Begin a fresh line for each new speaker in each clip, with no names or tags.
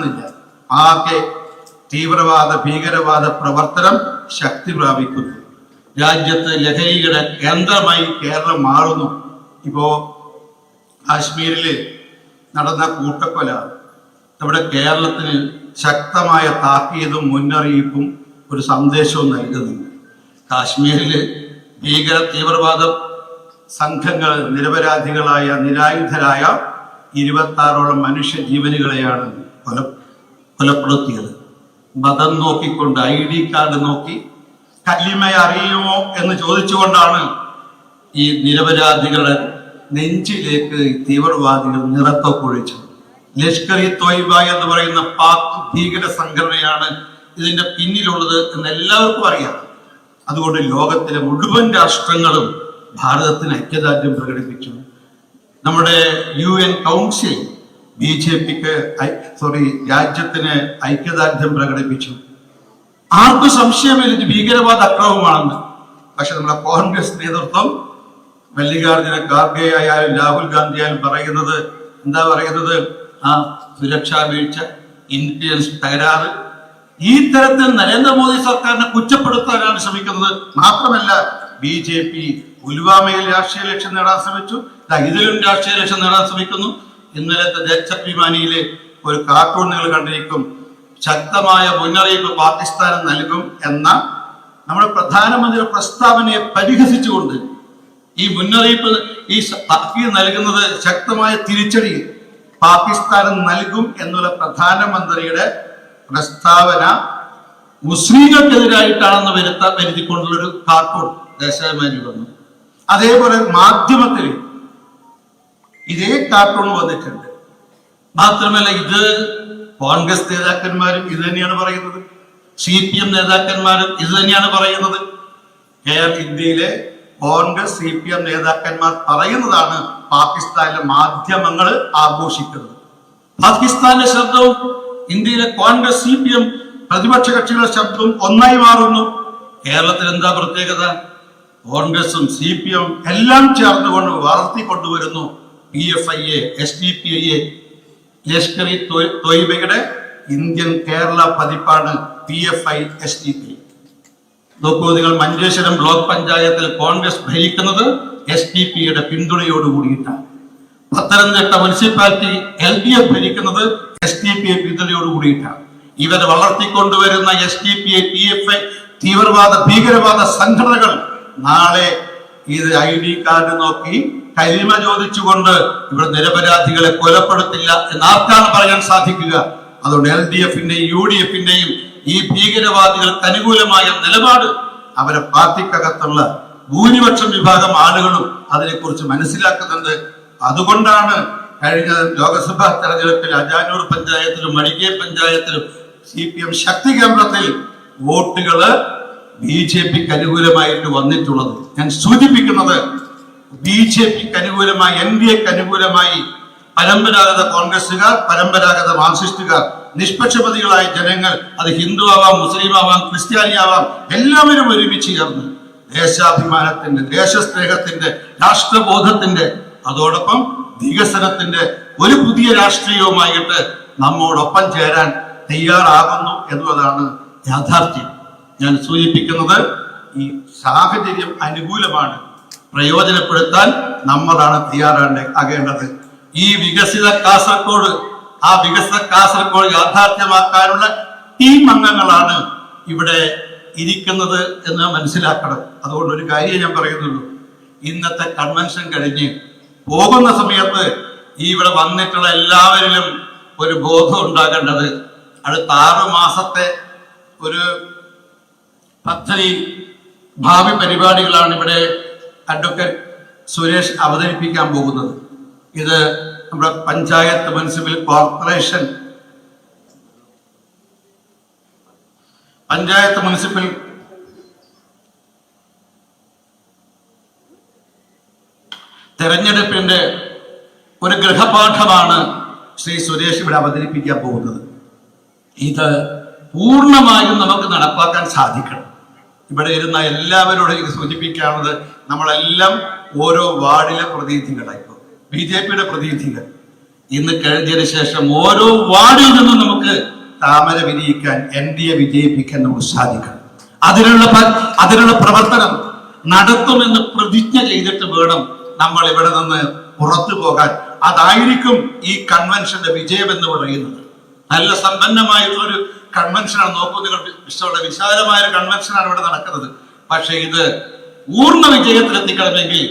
കാണുന്നില്ല. ആകെ തീവ്രവാദ ഭീകരവാദ പ്രവർത്തനം ശക്തി പ്രാപിക്കുന്നു. രാജ്യത്ത് ലഹരിയുടെ കേന്ദ്രമായി കേരളം മാറുന്നു. ഇപ്പോ കാശ്മീരില് നടന്ന കൂട്ടക്കൊല നമ്മുടെ കേരളത്തിന് ശക്തമായ താക്കീതും മുന്നറിയിപ്പും ഒരു സന്ദേശവും നൽകുന്നുണ്ട്. കാശ്മീരില് തീവ്രവാദ സംഘങ്ങൾ നിരപരാധികളായ നിരായുധരായ 26ഓളം മനുഷ്യ ജീവനുകളെയാണ് കൊലപ്പെടുത്തിയത്. മതം നോക്കിക്കൊണ്ട്, ID കാർഡ് നോക്കി, കലിമ അറിയുമോ എന്ന് ചോദിച്ചുകൊണ്ടാണ് ഈ നിരപരാധികളെ നെഞ്ചിലേക്ക് തീവ്രവാദികൾ നിറത്തൊപ്പൊഴിച്ചത്. ലഷ്കർ-ഇ-തോയ്ബ എന്ന് പറയുന്ന പാക് ഭീകര സംഘടനയാണ് ഇതിന്റെ പിന്നിലുള്ളത് എന്ന് എല്ലാവർക്കും അറിയാം. അതുകൊണ്ട് ലോകത്തിലെ മുഴുവൻ രാഷ്ട്രങ്ങളും ഭാരതത്തിന് ഐക്യദാർഢ്യം പ്രകടിപ്പിച്ചു. നമ്മുടെ UN കൗൺസിൽ രാജ്യത്തിന് ഐക്യദാർഢ്യം പ്രകടിപ്പിച്ചു. ആർക്കും സംശയമില്ല ഇത് ഭീകരവാദ അക്രമമാണെന്ന്. പക്ഷെ നമ്മുടെ കോൺഗ്രസ് നേതൃത്വം മല്ലികാർജുന ഖാർഗെ ആയാലും രാഹുൽ ഗാന്ധി ആയാലും പറയുന്നത് എന്താ പറയുന്നത്? സുരക്ഷാ വീഴ്ച, ഇന്റലിജൻസ് തകരാറ്, ഈ തരത്തിൽ നരേന്ദ്രമോദി സർക്കാരിനെ കുറ്റപ്പെടുത്താനാണ് ശ്രമിക്കുന്നത്. മാത്രമല്ല BJP പുൽവാമയിൽ രാഷ്ട്രീയ ലക്ഷ്യം നേടാൻ ശ്രമിച്ചു, ഇതിലും രാഷ്ട്രീയ ലക്ഷ്യം നേടാൻ ശ്രമിക്കുന്നു. ഇന്നലത്തെ ദേശാഭിമാനിയിലെ ഒരു കാർട്ടൂൺ നിങ്ങൾ കണ്ടിരിക്കും. ശക്തമായ മുന്നറിയിപ്പ് പാകിസ്ഥാന് നൽകും എന്ന നമ്മുടെ പ്രധാനമന്ത്രിയുടെ പ്രസ്താവനയെ പരിഹസിച്ചുകൊണ്ട് ഈ മുന്നറിയിപ്പ് നൽകുന്നത് ശക്തമായ തിരിച്ചടി പാകിസ്ഥാന് നൽകും എന്നുള്ള പ്രധാനമന്ത്രിയുടെ പ്രസ്താവന മുസ്ലിങ്ങൾക്കെതിരായിട്ടാണെന്ന് വരുത്തിക്കൊണ്ടുള്ളൊരു കാർട്ടൂൺ ദേശാഭിമാനി വന്നു. അതേപോലെ മാധ്യമത്തിൽ ഇതേ കാർട്ടൂൺ വന്നിട്ടുണ്ട്. മാത്രമല്ല ഇത് കോൺഗ്രസ് നേതാക്കന്മാരും ഇത് തന്നെയാണ് പറയുന്നത്, CPM നേതാക്കന്മാരും ഇത് തന്നെയാണ് പറയുന്നത്. ഇന്ത്യയിലെ കോൺഗ്രസ് CPM നേതാക്കന്മാർ പറയുന്നതാണ് പാകിസ്ഥാനിലെ മാധ്യമങ്ങൾ ആഘോഷിക്കുന്നത്. പാകിസ്ഥാന്റെ ശബ്ദവും ഇന്ത്യയിലെ കോൺഗ്രസ് CPM പ്രതിപക്ഷ കക്ഷികളുടെ ശബ്ദവും ഒന്നായി മാറുന്നു. കേരളത്തിൽ എന്താ പ്രത്യേകത? കോൺഗ്രസും CPM എല്ലാം ചേർന്നുകൊണ്ട് വളർത്തിക്കൊണ്ടുവരുന്നു PFIയെ, SDPIയെ. ലഷ്കർ-ഇ-തോയ്ബയുടെ ഇന്ത്യൻ കേരള പതിപ്പാണ് PFI SDPI. നോക്കൂ നിങ്ങൾ, മഞ്ചേശ്വരം ബ്ലോക്ക് പഞ്ചായത്തിൽ കോൺഗ്രസ് ഭരിക്കുന്നത് SDPയുടെ പിന്തുണയോടുകൂടിയിട്ടാണ്. പത്തനംതിട്ട മുനിസിപ്പാലിറ്റി LDF ഭരിക്കുന്നത് SDPI പിന്തുണയോടുകൂടിയിട്ടാണ്. ഇവരെ വളർത്തിക്കൊണ്ടുവരുന്ന SDPI, PFI തീവ്രവാദ ഭീകരവാദ സംഘടനകൾ നാളെ ഇത് ID കാർഡ് നോക്കി കലിമ ചോദിച്ചുകൊണ്ട് ഇവിടെ നിരപരാധികളെ കൊലപ്പെടുത്തില്ല എന്ന് ആർക്കാണ് പറയാൻ സാധിക്കുക? അതുകൊണ്ട് LDFന്റെയും UDFന്റെയും ഈ ഭീകരവാദികൾക്ക് അനുകൂലമായ നിലപാട് അവരെ പാർട്ടിക്കകത്തുള്ള ഭൂരിപക്ഷം വിഭാഗം ആളുകളും അതിനെക്കുറിച്ച് മനസ്സിലാക്കുന്നുണ്ട്. അതുകൊണ്ടാണ് കഴിഞ്ഞ ലോക്സഭാ തെരഞ്ഞെടുപ്പിൽ അജാനൂർ പഞ്ചായത്തിലും മടിക്കേ പഞ്ചായത്തിലും CPM ശക്തി കേന്ദ്രത്തിൽ വോട്ടുകള് BJPക്ക് അനുകൂലമായിട്ട് വന്നിട്ടുള്ളത്. ഞാൻ സൂചിപ്പിക്കുന്നത് BJPക്ക് അനുകൂലമായി, NDAക്ക് അനുകൂലമായി പരമ്പരാഗത കോൺഗ്രസുകാർ, പരമ്പരാഗത മാർക്സിസ്റ്റുകാർ, നിഷ്പക്ഷപതികളായ ജനങ്ങൾ, അത് ഹിന്ദു ആവാം, മുസ്ലിം ആവാം, ക്രിസ്ത്യാനി ആവാം, എല്ലാവരും ഒരുമിച്ച് ചേർന്ന് ദേശാഭിമാനത്തിന്റെ, ദേശസ്നേഹത്തിന്റെ, രാഷ്ട്രബോധത്തിന്റെ, അതോടൊപ്പം വികസനത്തിന്റെ ഒരു പുതിയ രാഷ്ട്രീയവുമായിട്ട് നമ്മോടൊപ്പം ചേരാൻ തയ്യാറാകുന്നു എന്നുള്ളതാണ് യാഥാർത്ഥ്യം. ഞാൻ സൂചിപ്പിക്കുന്നത് ഈ സാഹചര്യം അനുകൂലമാണ്, പ്രയോജനപ്പെടുത്താൻ നമ്മളാണ് തയ്യാറാകേണ്ടത്. ഈ വികസിത കാസർഗോഡ് യാഥാർത്ഥ്യമാക്കാനുള്ള ടീം അംഗങ്ങളാണ് ഇവിടെ ഇരിക്കുന്നത് എന്ന് മനസ്സിലാക്കണം. അതുകൊണ്ട് ഒരു കാര്യം ഞാൻ പറയുന്നുള്ളൂ, ഇന്നത്തെ കൺവെൻഷൻ കഴിഞ്ഞ് പോകുന്ന സമയത്ത് ഇവിടെ വന്നിട്ടുള്ള എല്ലാവരിലും ഒരു ബോധം ഉണ്ടാകേണ്ടത് അടുത്ത 6 മാസത്തെ ഒരു പദ്ധതി, ഭാവി പരിപാടികളാണ് ഇവിടെ അഡ്വക്കേറ്റ് സുരേഷ് അവതരിപ്പിക്കാൻ പോകുന്നത്. ഇത് നമ്മുടെ panchayat municipal corporation, panchayat municipal തെരഞ്ഞെടുപ്പിന്റെ ഒരു ഗൃഹപാഠമാണ് ശ്രീ സുരേഷ് ഇവിടെ അവതരിപ്പിക്കാൻ പോകുന്നത്. ഇത് പൂർണ്ണമായും നമുക്ക് നടപ്പാക്കാൻ സാധിക്കണം. ഇവിടെ ഇരുന്ന എല്ലാവരോടും എനിക്ക് സൂചിപ്പിക്കാനുള്ളത്, നമ്മളെല്ലാം ഓരോ വാർഡിലെ പ്രതിനിധികളായി, BJPയുടെ പ്രതിനിധികൾ ഇന്ന് കഴിഞ്ഞതിന് ശേഷം ഓരോ വാർഡിൽ നിന്നും നമുക്ക് താമര വിരിയിക്കാൻ NDA വിജയിപ്പിക്കാൻ നമുക്ക് സാധിക്കണം. അതിനുള്ള പ്രവർത്തനം നടത്തുമെന്ന് പ്രതിജ്ഞ ചെയ്തിട്ട് വേണം നമ്മൾ ഇവിടെ നിന്ന് പുറത്തു പോകാൻ. അതായിരിക്കും ഈ കൺവെൻഷന്റെ വിജയം എന്ന് പറയുന്നത്. നല്ല സമ്പന്നമായിട്ടുള്ളൊരു കൺവെൻഷനാണ്. നോക്കൂ നിങ്ങൾ, ഇഷ്ടമുള്ള വിശാലമായ ഒരു കൺവെൻഷനാണ് ഇവിടെ നടക്കുന്നത്. പക്ഷെ ഇത് പൂർണ്ണ വിജയത്തിലെത്തിക്കണമെങ്കിൽ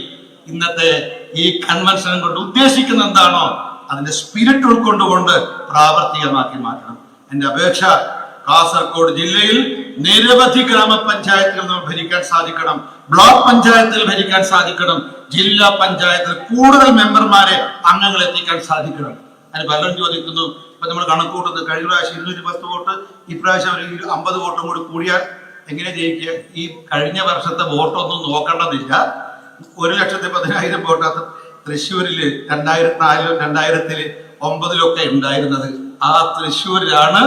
ഇന്നത്തെ ഈ കൺവെൻഷൻ കൊണ്ട് ഉദ്ദേശിക്കുന്ന എന്താണോ അതിന്റെ സ്പിരിറ്റ് ഉൾക്കൊണ്ടുകൊണ്ട് പ്രാവർത്തികമാക്കി മാറ്റണം. എന്റെ അപേക്ഷ, കാസർഗോഡ് ജില്ലയിൽ നിരവധി ഗ്രാമപഞ്ചായത്തുകൾ നമുക്ക് ഭരിക്കാൻ സാധിക്കണം, ബ്ലോക്ക് പഞ്ചായത്തിൽ ഭരിക്കാൻ സാധിക്കണം, ജില്ലാ പഞ്ചായത്തിൽ കൂടുതൽ മെമ്പർമാരെ അംഗങ്ങൾ എത്തിക്കാൻ സാധിക്കണം. അതിന് പലരും ചോദിക്കുന്നു, ഇപ്പൊ നമ്മൾ കണക്കൂട്ടുന്നത് കഴിഞ്ഞ പ്രാവശ്യം 210 വോട്ട്, ഇപ്രാവശ്യം ഒരു 50 വോട്ടും കൂടി കൂടിയാൽ എങ്ങനെ ജയിക്കുക? ഈ കഴിഞ്ഞ വർഷത്തെ വോട്ടൊന്നും നോക്കേണ്ടതില്ല. 1,10,000 വോട്ട് തൃശ്ശൂരില് 2004 2009 ഉണ്ടായിരുന്നത്. ആ തൃശ്ശൂരിലാണ്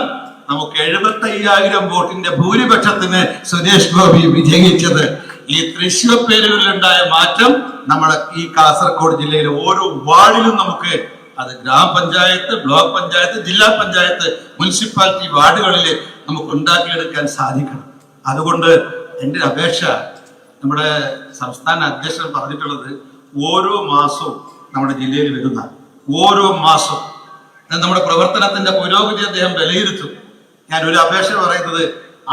നമുക്ക് 75,000 വോട്ടിന്റെ ഭൂരിപക്ഷത്തിന് സുരേഷ് ഗോപി വിജയിച്ചത്. ഈ തൃശ്ശൂർ പേരുകളിലുണ്ടായ മാറ്റം നമ്മുടെ ഈ കാസർഗോഡ് ജില്ലയിലെ ഓരോ വാർഡിലും നമുക്ക്, അത് ഗ്രാമപഞ്ചായത്ത്, ബ്ലോക്ക് പഞ്ചായത്ത്, ജില്ലാ പഞ്ചായത്ത്, മുനിസിപ്പാലിറ്റി വാർഡുകളിൽ നമുക്ക് ഉണ്ടാക്കിയെടുക്കാൻ സാധിക്കണം. അതുകൊണ്ട് എൻ്റെ അപേക്ഷ, നമ്മുടെ സംസ്ഥാന അധ്യക്ഷൻ പറഞ്ഞിട്ടുള്ളത് ഓരോ മാസവും നമ്മുടെ ജില്ലയിൽ വരുന്ന ഓരോ മാസം നമ്മുടെ പ്രവർത്തനത്തിന്റെ പുരോഗതി അദ്ദേഹം വിലയിരുത്തും. ഞാൻ ഒരു അപേക്ഷ പറയുന്നത്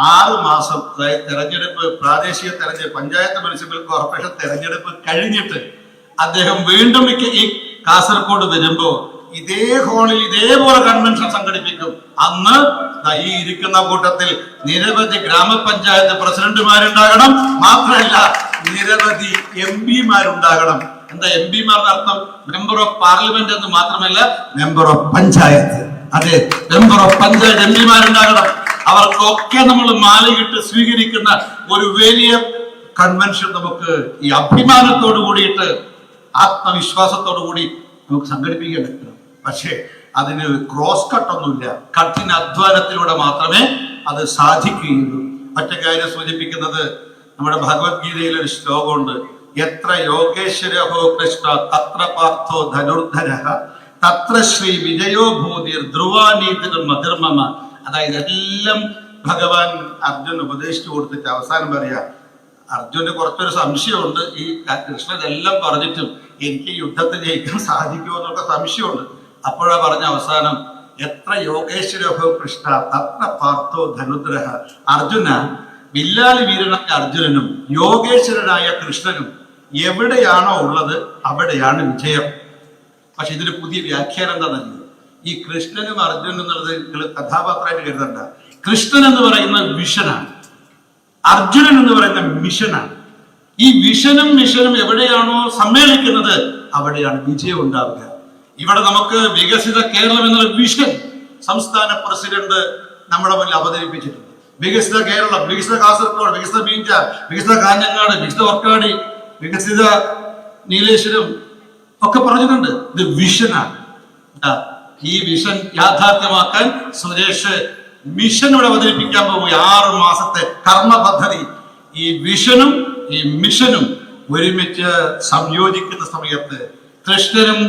6 മാസം, അതായത് തെരഞ്ഞെടുപ്പ്, പ്രാദേശിക തെരഞ്ഞെടുപ്പ്, പഞ്ചായത്ത് മുനിസിപ്പൽ കോർപ്പറേഷൻ തെരഞ്ഞെടുപ്പ് കഴിഞ്ഞിട്ട് അദ്ദേഹം വീണ്ടും ഈ കാസർഗോഡ് വരുമ്പോ ഇതേ ഹോളിൽ ഇതേപോലെ കൺവെൻഷൻ സംഘടിപ്പിക്കും. അന്ന് ഈ ഇരിക്കുന്ന കൂട്ടത്തിൽ നിരവധി ഗ്രാമപഞ്ചായത്ത് പ്രസിഡന്റുമാരുണ്ടാകണം, മാത്രമല്ല നിരവധി MP മാരുണ്ടാകണം. എന്താ MP-മാരുടെ അർത്ഥം? മെമ്പർ ഓഫ് പാർലമെന്റ് എന്ന് മാത്രമല്ല, മെമ്പർ ഓഫ് പഞ്ചായത്ത്. അതെ, മെമ്പർ ഓഫ് പഞ്ചായത്ത് MP-മാരുണ്ടാകണം. അവർക്കൊക്കെ നമ്മൾ മാലയിട്ട് സ്വീകരിക്കുന്ന ഒരു വലിയ കൺവെൻഷൻ നമുക്ക് ഈ അഭിമാനത്തോടു കൂടിയിട്ട്, ആത്മവിശ്വാസത്തോടു കൂടി നമുക്ക് സംഘടിപ്പിക്കാൻ പറ്റണം. പക്ഷേ അതിന് ക്രോസ് കട്ടൊന്നുമില്ല, കഠിന അധ്വാനത്തിലൂടെ മാത്രമേ അത് സാധിക്കുകയുള്ളൂ. മറ്റു കാര്യം സൂചിപ്പിക്കുന്നത്, നമ്മുടെ ഭഗവത്ഗീതയിൽ ഒരു ശ്ലോകമുണ്ട്, എത്ര യോഗേശ്വരഹോ കൃഷ്ണ തത്ര പാർത്ഥോ ധനുർധരഃ തത്ര ശ്രീ വിജയോ ഭൂതിർ ധ്രുവാനീതിർ മധുർമമ. അതായത് എല്ലാം ഭഗവാൻ അർജുൻ ഉപദേശിച്ചു കൊടുത്തിട്ട് അവസാനം പറയാ, അർജുന് കുറച്ചൊരു സംശയമുണ്ട്, ഈ കൃഷ്ണൻ എല്ലാം പറഞ്ഞിട്ടും എനിക്ക് യുദ്ധത്തിൽ ജയിക്കാൻ സാധിക്കുമോ എന്നൊക്കെ സംശയമുണ്ട്. അപ്പോഴാ പറഞ്ഞ അവസാനം, എത്ര യോഗേശ്വരഹോ കൃഷ്ണ തത്ര പാർത്ഥോ ധനുർധരഃ. അർജുന, വില്ലാളി വീരനായ അർജുനനും യോഗേശ്വരനായ കൃഷ്ണനും എവിടെയാണോ ഉള്ളത് അവിടെയാണ് വിജയം. പക്ഷെ ഇതിന് പുതിയ വ്യാഖ്യാനം എന്താണെന്നറിയോ? ഈ കൃഷ്ണനും അർജുനനും എന്നുള്ളത് നിങ്ങൾ കഥാപാത്രമായിട്ട് കരുതണ്ട. കൃഷ്ണൻ എന്ന് പറയുന്ന വിഷനാണ്, അർജുനൻ എന്ന് പറയുന്ന മിഷനാണ്. ഈ വിഷനും മിഷനും എവിടെയാണോ സമ്മേളിക്കുന്നത് അവിടെയാണ് വിജയം ഉണ്ടാവുക. ഇവിടെ നമുക്ക് വികസിത കേരളം എന്നുള്ള വിഷൻ സംസ്ഥാന പ്രസിഡന്റ് നമ്മുടെ മുന്നിൽ അവതരിപ്പിച്ചിട്ടുണ്ട്. വികസിത കേരളം, വികസിത കാസർഗോഡ്, വികസിത മീൻചാർ, വികസിത കാഞ്ഞങ്ങാട്, വികസിത ഒർക്കാടി, വികസിത നീലേശ്വരം ഒക്കെ പറഞ്ഞിട്ടുണ്ട്. ഇത് വിഷനാണ്. ഈ വിഷൻ യാഥാർത്ഥ്യമാക്കാൻ സുരേഷ് മിഷൻ ഇവിടെ അവതരിപ്പിക്കാൻ പോകും. 6 മാസത്തെ കർമ്മ പദ്ധതി. ഈ വിഷനും ഈ മിഷനും ഒരുമിച്ച് സംയോജിക്കുന്ന സമയത്ത് കൃഷ്ണനും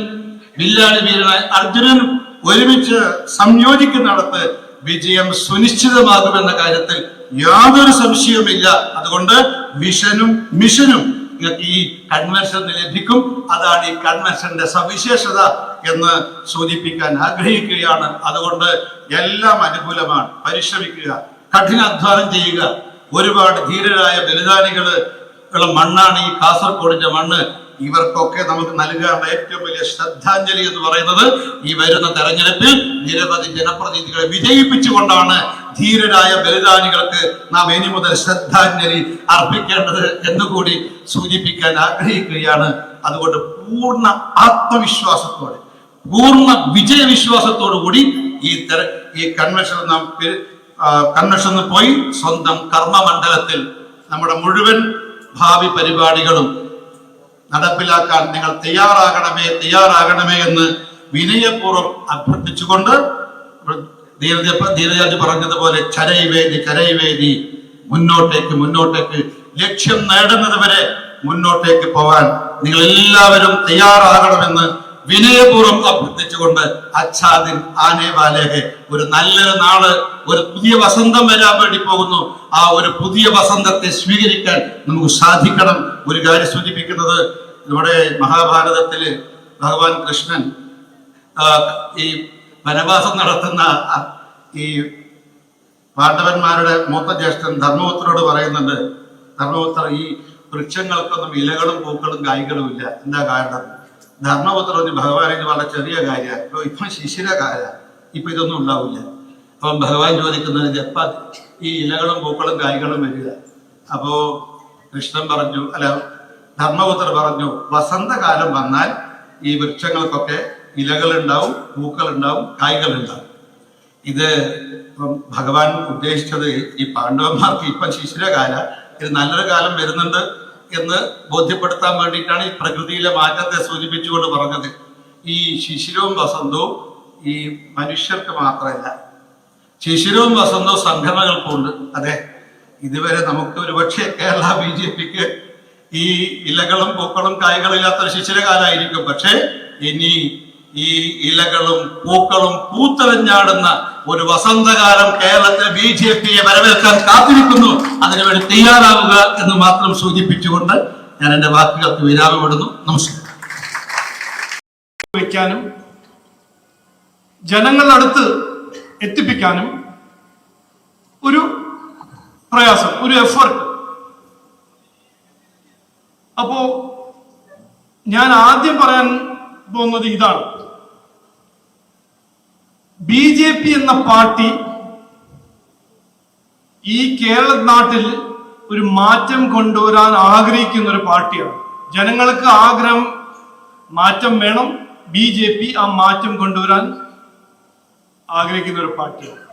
വില്ലാളി വീരനായ അർജുനനും ഒരുമിച്ച് സംയോജിക്കുന്നിടത്ത് വിജയം സുനിശ്ചിതമാകുമെന്ന കാര്യത്തിൽ യാതൊരു സംശയവുമില്ല. അതുകൊണ്ട് വിഷനും മിഷനും ഈ കൺവെൻഷൻ ലഭിക്കും. അതാണ് ഈ കൺവെൻഷന്റെ സവിശേഷത എന്ന് സൂചിപ്പിക്കാൻ ആഗ്രഹിക്കുകയാണ്. അതുകൊണ്ട് എല്ലാം അനുകൂലമാണ്. പരിശ്രമിക്കുക, കഠിനാധ്വാനം ചെയ്യുക. ഒരുപാട് ധീരരായ ബലിദാനികള് ഉള്ള മണ്ണാണ് ഈ കാസർഗോഡിന്റെ മണ്ണ്. ഇവർക്കൊക്കെ നമുക്ക് നൽകാനുള്ള ഏറ്റവും വലിയ ശ്രദ്ധാഞ്ജലി എന്ന് പറയുന്നത് ഈ വരുന്ന തെരഞ്ഞെടുപ്പിൽ നിരവധി ജനപ്രതിനിധികളെ വിജയിപ്പിച്ചുകൊണ്ടാണ് ധീരരായ ബലിദാനികൾക്ക് നാം ഇനി മുതൽ ശ്രദ്ധാഞ്ജലി അർപ്പിക്കേണ്ടത് എന്നുകൂടി സൂചിപ്പിക്കാൻ ആഗ്രഹിക്കുകയാണ്. അതുകൊണ്ട് പൂർണ്ണ ആത്മവിശ്വാസത്തോടെ, പൂർണ്ണ വിജയവിശ്വാസത്തോടു കൂടി ഈ കൺവെൻഷൻ നാം കൺവെൻഷനിൽ പോയി സ്വന്തം കർമ്മമണ്ഡലത്തിൽ നമ്മുടെ മുഴുവൻ ഭാവി പരിപാടികളും നടപ്പിലാക്കാൻ നിങ്ങൾ തയ്യാറാകണമേ എന്ന് വിനയപൂർവ്വം അഭ്യർത്ഥിച്ചുകൊണ്ട്, ധീരജാജി പറഞ്ഞതുപോലെ കരൈവേദി മുന്നോട്ടേക്ക് ലക്ഷ്യം നേടുന്നത് വരെ മുന്നോട്ടേക്ക് പോകാൻ നിങ്ങൾ എല്ലാവരും തയ്യാറാകണമെന്ന് വിനയപൂർവ്വം അഭ്യർത്ഥിച്ചുകൊണ്ട് അച്ഛാദിൻ ആനെ വാലേഹെ, ഒരു നല്ലൊരു നാള്, ഒരു പുതിയ വസന്തം വരാൻ വേണ്ടി പോകുന്നു. ആ ഒരു പുതിയ വസന്തത്തെ സ്വീകരിക്കാൻ നമുക്ക് സാധിക്കണം. ഒരു കാര്യം സൂചിപ്പിക്കുന്നത്, നമ്മുടെ മഹാഭാരതത്തില് ഭഗവാൻ കൃഷ്ണൻ ഈ വനവാസം നടത്തുന്ന ഈ പാണ്ഡവന്മാരുടെ മൂത്ത ജ്യേഷ്ഠൻ ധർമ്മപുത്രരോട് പറയുന്നുണ്ട്, ധർമ്മപുത്ര, ഈ വൃക്ഷങ്ങൾക്കൊന്നും ഇലകളും പൂക്കളും കായ്കളും ഇല്ല, എന്താ കാരണം? ധർമ്മപുത്ര പറഞ്ഞു, ഭഗവാൻ ഇത് വളരെ ചെറിയ കാര്യമാണ്, ഇപ്പൊ ശിശിരകാല, ഇപ്പൊ ഇതൊന്നും ഉണ്ടാവില്ല. അപ്പം ഭഗവാൻ ചോദിക്കുന്നത്, എപ്പ ഈ ഇലകളും പൂക്കളും കായ്കളും വരിക? അപ്പോ കൃഷ്ണൻ പറഞ്ഞു, അല്ല ധർമ്മപുത്ര പറഞ്ഞു, വസന്തകാലം വന്നാൽ ഈ വൃക്ഷങ്ങൾക്കൊക്കെ ഇലകളുണ്ടാവും, പൂക്കളുണ്ടാവും, കായ്കളുണ്ടാവും. ഇത് ഭഗവാൻ ഉദ്ദേശിച്ചത് ഈ പാണ്ഡവന്മാർക്ക് ഇപ്പം ശിശിരകാല, ഇത് നല്ലൊരു കാലം വരുന്നുണ്ട് എന്ന് ബോധ്യപ്പെടുത്താൻ വേണ്ടിയിട്ടാണ് ഈ പ്രകൃതിയിലെ മാറ്റത്തെ സൂചിപ്പിച്ചുകൊണ്ട് പറഞ്ഞത്. ഈ ശിശിരവും വസന്തവും ഈ മനുഷ്യർക്ക് മാത്രമല്ല, ശിശിരവും വസന്തവും സംഘടനകൾക്കുണ്ട്. അതെ, ഇതുവരെ നമുക്ക് ഒരുപക്ഷെ കേരള BJPക്ക് ഈ ഇലകളും പൂക്കളും കായ്കളും ഇല്ലാത്തൊരു ശിശിരകാലമായിരിക്കും. പക്ഷെ ഇനി ഈ ഇലകളും പൂക്കളും പൂത്തലഞ്ഞാടുന്ന ഒരു വസന്തകാലം കേരളത്തിലെ BJPയെ വരവേൽക്കാൻ കാത്തിരിക്കുന്നു. അതിനുവേണ്ടി തയ്യാറാവുക എന്ന് മാത്രം സൂചിപ്പിച്ചുകൊണ്ട് ഞാൻ എന്റെ വാക്കുകൾക്ക് വിരാമമിടുന്നു. നമസ്കാരം.
വയ്ക്കാനും ജനങ്ങളുടെ അടുത്ത് എത്തിപ്പിക്കാനും ഒരു പ്രയാസം, ഒരു എഫർട്ട്. അപ്പോ ഞാൻ ആദ്യം പറയാൻ പോകുന്നത് ഇതാണ്, BJP എന്ന പാർട്ടി ഈ കേരള നാട്ടിൽ ഒരു മാറ്റം കൊണ്ടുവരാൻ ആഗ്രഹിക്കുന്ന ഒരു പാർട്ടിയാണ്. ജനങ്ങൾക്ക് ആഗ്രഹം മാറ്റം വേണം, BJP ആ മാറ്റം കൊണ്ടുവരാൻ ആഗ്രഹിക്കുന്ന ഒരു പാർട്ടിയാണ്.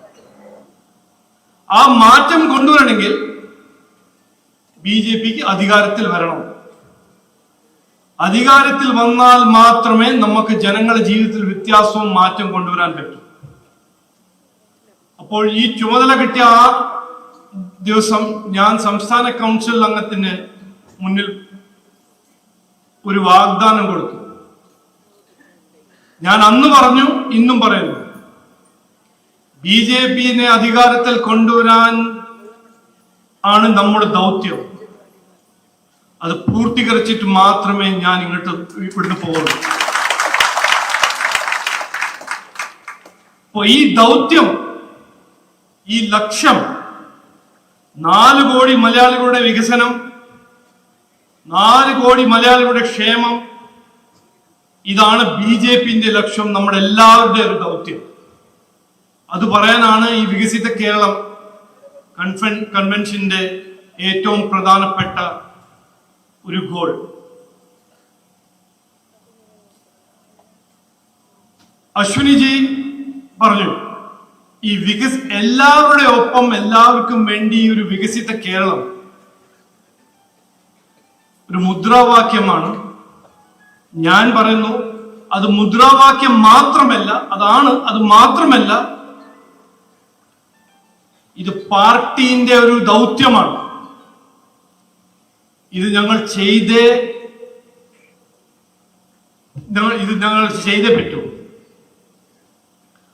ആ മാറ്റം കൊണ്ടുവരണമെങ്കിൽ BJPക്ക് അധികാരത്തിൽ വരണം. അധികാരത്തിൽ വന്നാൽ മാത്രമേ നമുക്ക് ജനങ്ങളുടെ ജീവിതത്തിൽ വ്യത്യാസവും മാറ്റം കൊണ്ടുവരാൻ പറ്റൂ. അപ്പോൾ ഈ ചുമതല കിട്ടിയ ആ ദിവസം ഞാൻ സംസ്ഥാന കൗൺസിൽ അംഗത്തിന് മുന്നിൽ ഒരു വാഗ്ദാനം കൊടുത്തു. ഞാൻ അന്ന് പറഞ്ഞു, ഇന്നും പറയുന്നു, BJPനെ അധികാരത്തിൽ കൊണ്ടുവരാൻ ആണ് നമ്മുടെ ദൗത്യം. അത് പൂർത്തീകരിച്ചിട്ട് മാത്രമേ ഞാൻ ഇവിടുന്ന് പോകുള്ളൂ. അപ്പൊ ഈ ദൗത്യം, ഈ ലക്ഷ്യം, 4 കോടി മലയാളികളുടെ വികസനം, 4 കോടി മലയാളികളുടെ ക്ഷേമം, ഇതാണ് BJPന്റെ ലക്ഷ്യം, നമ്മുടെ എല്ലാവരുടെയും ഒരു ദൗത്യം. അത് പറയാനാണ് ഈ വികസിത കേരളം കൺവെൻഷന്റെ ഏറ്റവും പ്രധാനപ്പെട്ട ഒരു ഗോൾ. അശ്വിനിജി പറഞ്ഞു, ഈ എല്ലാവരുടെ ഒപ്പം എല്ലാവർക്കും വേണ്ടി ഒരു വികസിത കേരളം ഒരു മുദ്രാവാക്യമാണ്. ഞാൻ പറയുന്നു, അത് മുദ്രാവാക്യം മാത്രമല്ല, അത് മാത്രമല്ല, ഇത് പാർട്ടിന്റെ ഒരു ദൗത്യമാണ്. ഇത് ഞങ്ങൾ ചെയ്തേ പറ്റൂ.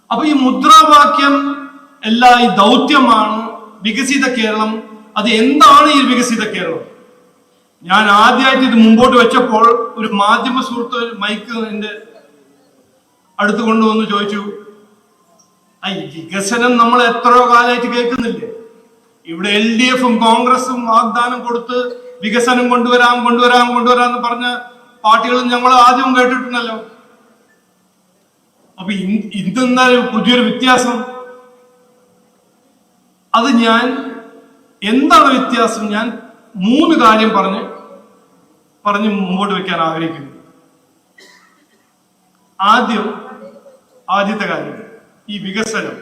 അപ്പൊ ഈ മുദ്രാവാക്യം അല്ല, ഈ ദൗത്യമാണ് വികസിത കേരളം. അത് എന്താണ് ഈ വികസിത കേരളം? ഞാൻ ആദ്യമായിട്ട് ഇത് മുമ്പോട്ട് വെച്ചപ്പോൾ ഒരു മാധ്യമ സുഹൃത്ത് മൈക്ക് എന്റെ അടുത്ത് കൊണ്ടുവന്ന് ചോദിച്ചു, ഈ വികസനം നമ്മൾ എത്രയോ കാലമായിട്ട് കേൾക്കുന്നില്ലേ? ഇവിടെ LDFും കോൺഗ്രസും വാഗ്ദാനം കൊടുത്ത് വികസനം കൊണ്ടുവരാന്ന് പറഞ്ഞ പാർട്ടികൾ ഞങ്ങൾ ആദ്യം കേട്ടിട്ടുണ്ടല്ലോ. അപ്പൊ ഇതെന്താ പുതിയൊരു വ്യത്യാസം? അത് എന്താണ് വ്യത്യാസം? ഞാൻ 3 കാര്യം പറഞ്ഞ് മുമ്പോട്ട് വെക്കാൻ ആഗ്രഹിക്കുന്നു. ആദ്യത്തെ കാര്യം, ഈ വികസനം.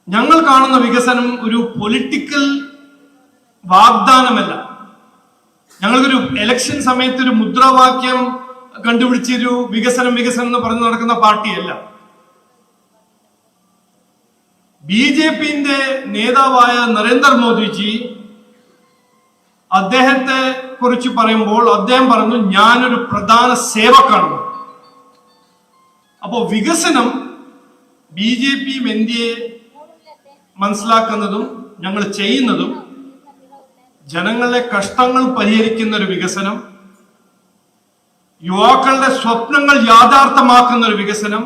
ഞങ്ങൾ കാണുന്ന വികസനം ഒരു പൊളിറ്റിക്കൽ വാഗ്ദാനമല്ല. ഞങ്ങൾക്കൊരു ഇലക്ഷൻ സമയത്ത് ഒരു മുദ്രാവാക്യം കണ്ടുപിടിച്ചൊരു വികസനം എന്ന് പറഞ്ഞു നടക്കുന്ന പാർട്ടിയല്ല. BJPന്റെ നേതാവായ നരേന്ദ്രമോദിജി അദ്ദേഹത്തെ കുറിച്ച് പറയുമ്പോൾ അദ്ദേഹം പറഞ്ഞു, ഞാനൊരു പ്രധാന സേവക്കാണ്. അപ്പോ വികസനം BJPയും NDA മനസ്സിലാക്കുന്നതും ഞങ്ങൾ ചെയ്യുന്നതും ജനങ്ങളുടെ കഷ്ടങ്ങൾ പരിഹരിക്കുന്ന ഒരു വികസനം, യുവാക്കളുടെ സ്വപ്നങ്ങൾ യാഥാർത്ഥ്യമാക്കുന്ന ഒരു വികസനം,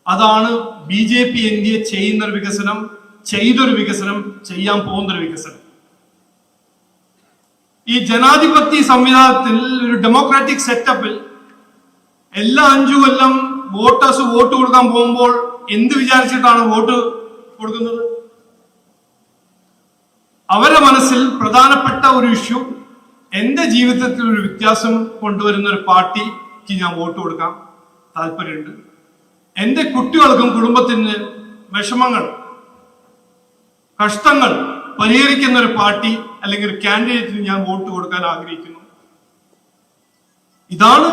അതാണ് BJP NDA ചെയ്യുന്ന ഒരു വികസനം, ചെയ്തൊരു വികസനം, ചെയ്യാൻ പോകുന്നൊരു വികസനം. ഈ ജനാധിപത്യ സംവിധാനത്തിൽ, ഒരു ഡെമോക്രാറ്റിക് സെറ്റപ്പിൽ എല്ലാ 5 കൊല്ലം വോട്ടേഴ്സ് വോട്ട് കൊടുക്കാൻ പോകുമ്പോൾ എന്ത് വിചാരിച്ചിട്ടാണ് വോട്ട് കൊടുക്കുന്നത്? അവരുടെ മനസ്സിൽ പ്രധാനപ്പെട്ട ഒരു ഇഷ്യൂ, എന്റെ ജീവിതത്തിൽ ഒരു വ്യത്യാസം കൊണ്ടുവരുന്ന ഒരു പാർട്ടിക്ക് ഞാൻ വോട്ട് കൊടുക്കാൻ താല്പര്യമുണ്ട്, എന്റെ കുട്ടികൾക്കും കുടുംബത്തിന് വിഷമങ്ങൾ, കഷ്ടങ്ങൾ പരിഹരിക്കുന്ന ഒരു പാർട്ടി അല്ലെങ്കിൽ ഒരു കാൻഡിഡേറ്റിന് ഞാൻ വോട്ട് കൊടുക്കാൻ ആഗ്രഹിക്കുന്നു. ഇതാണ്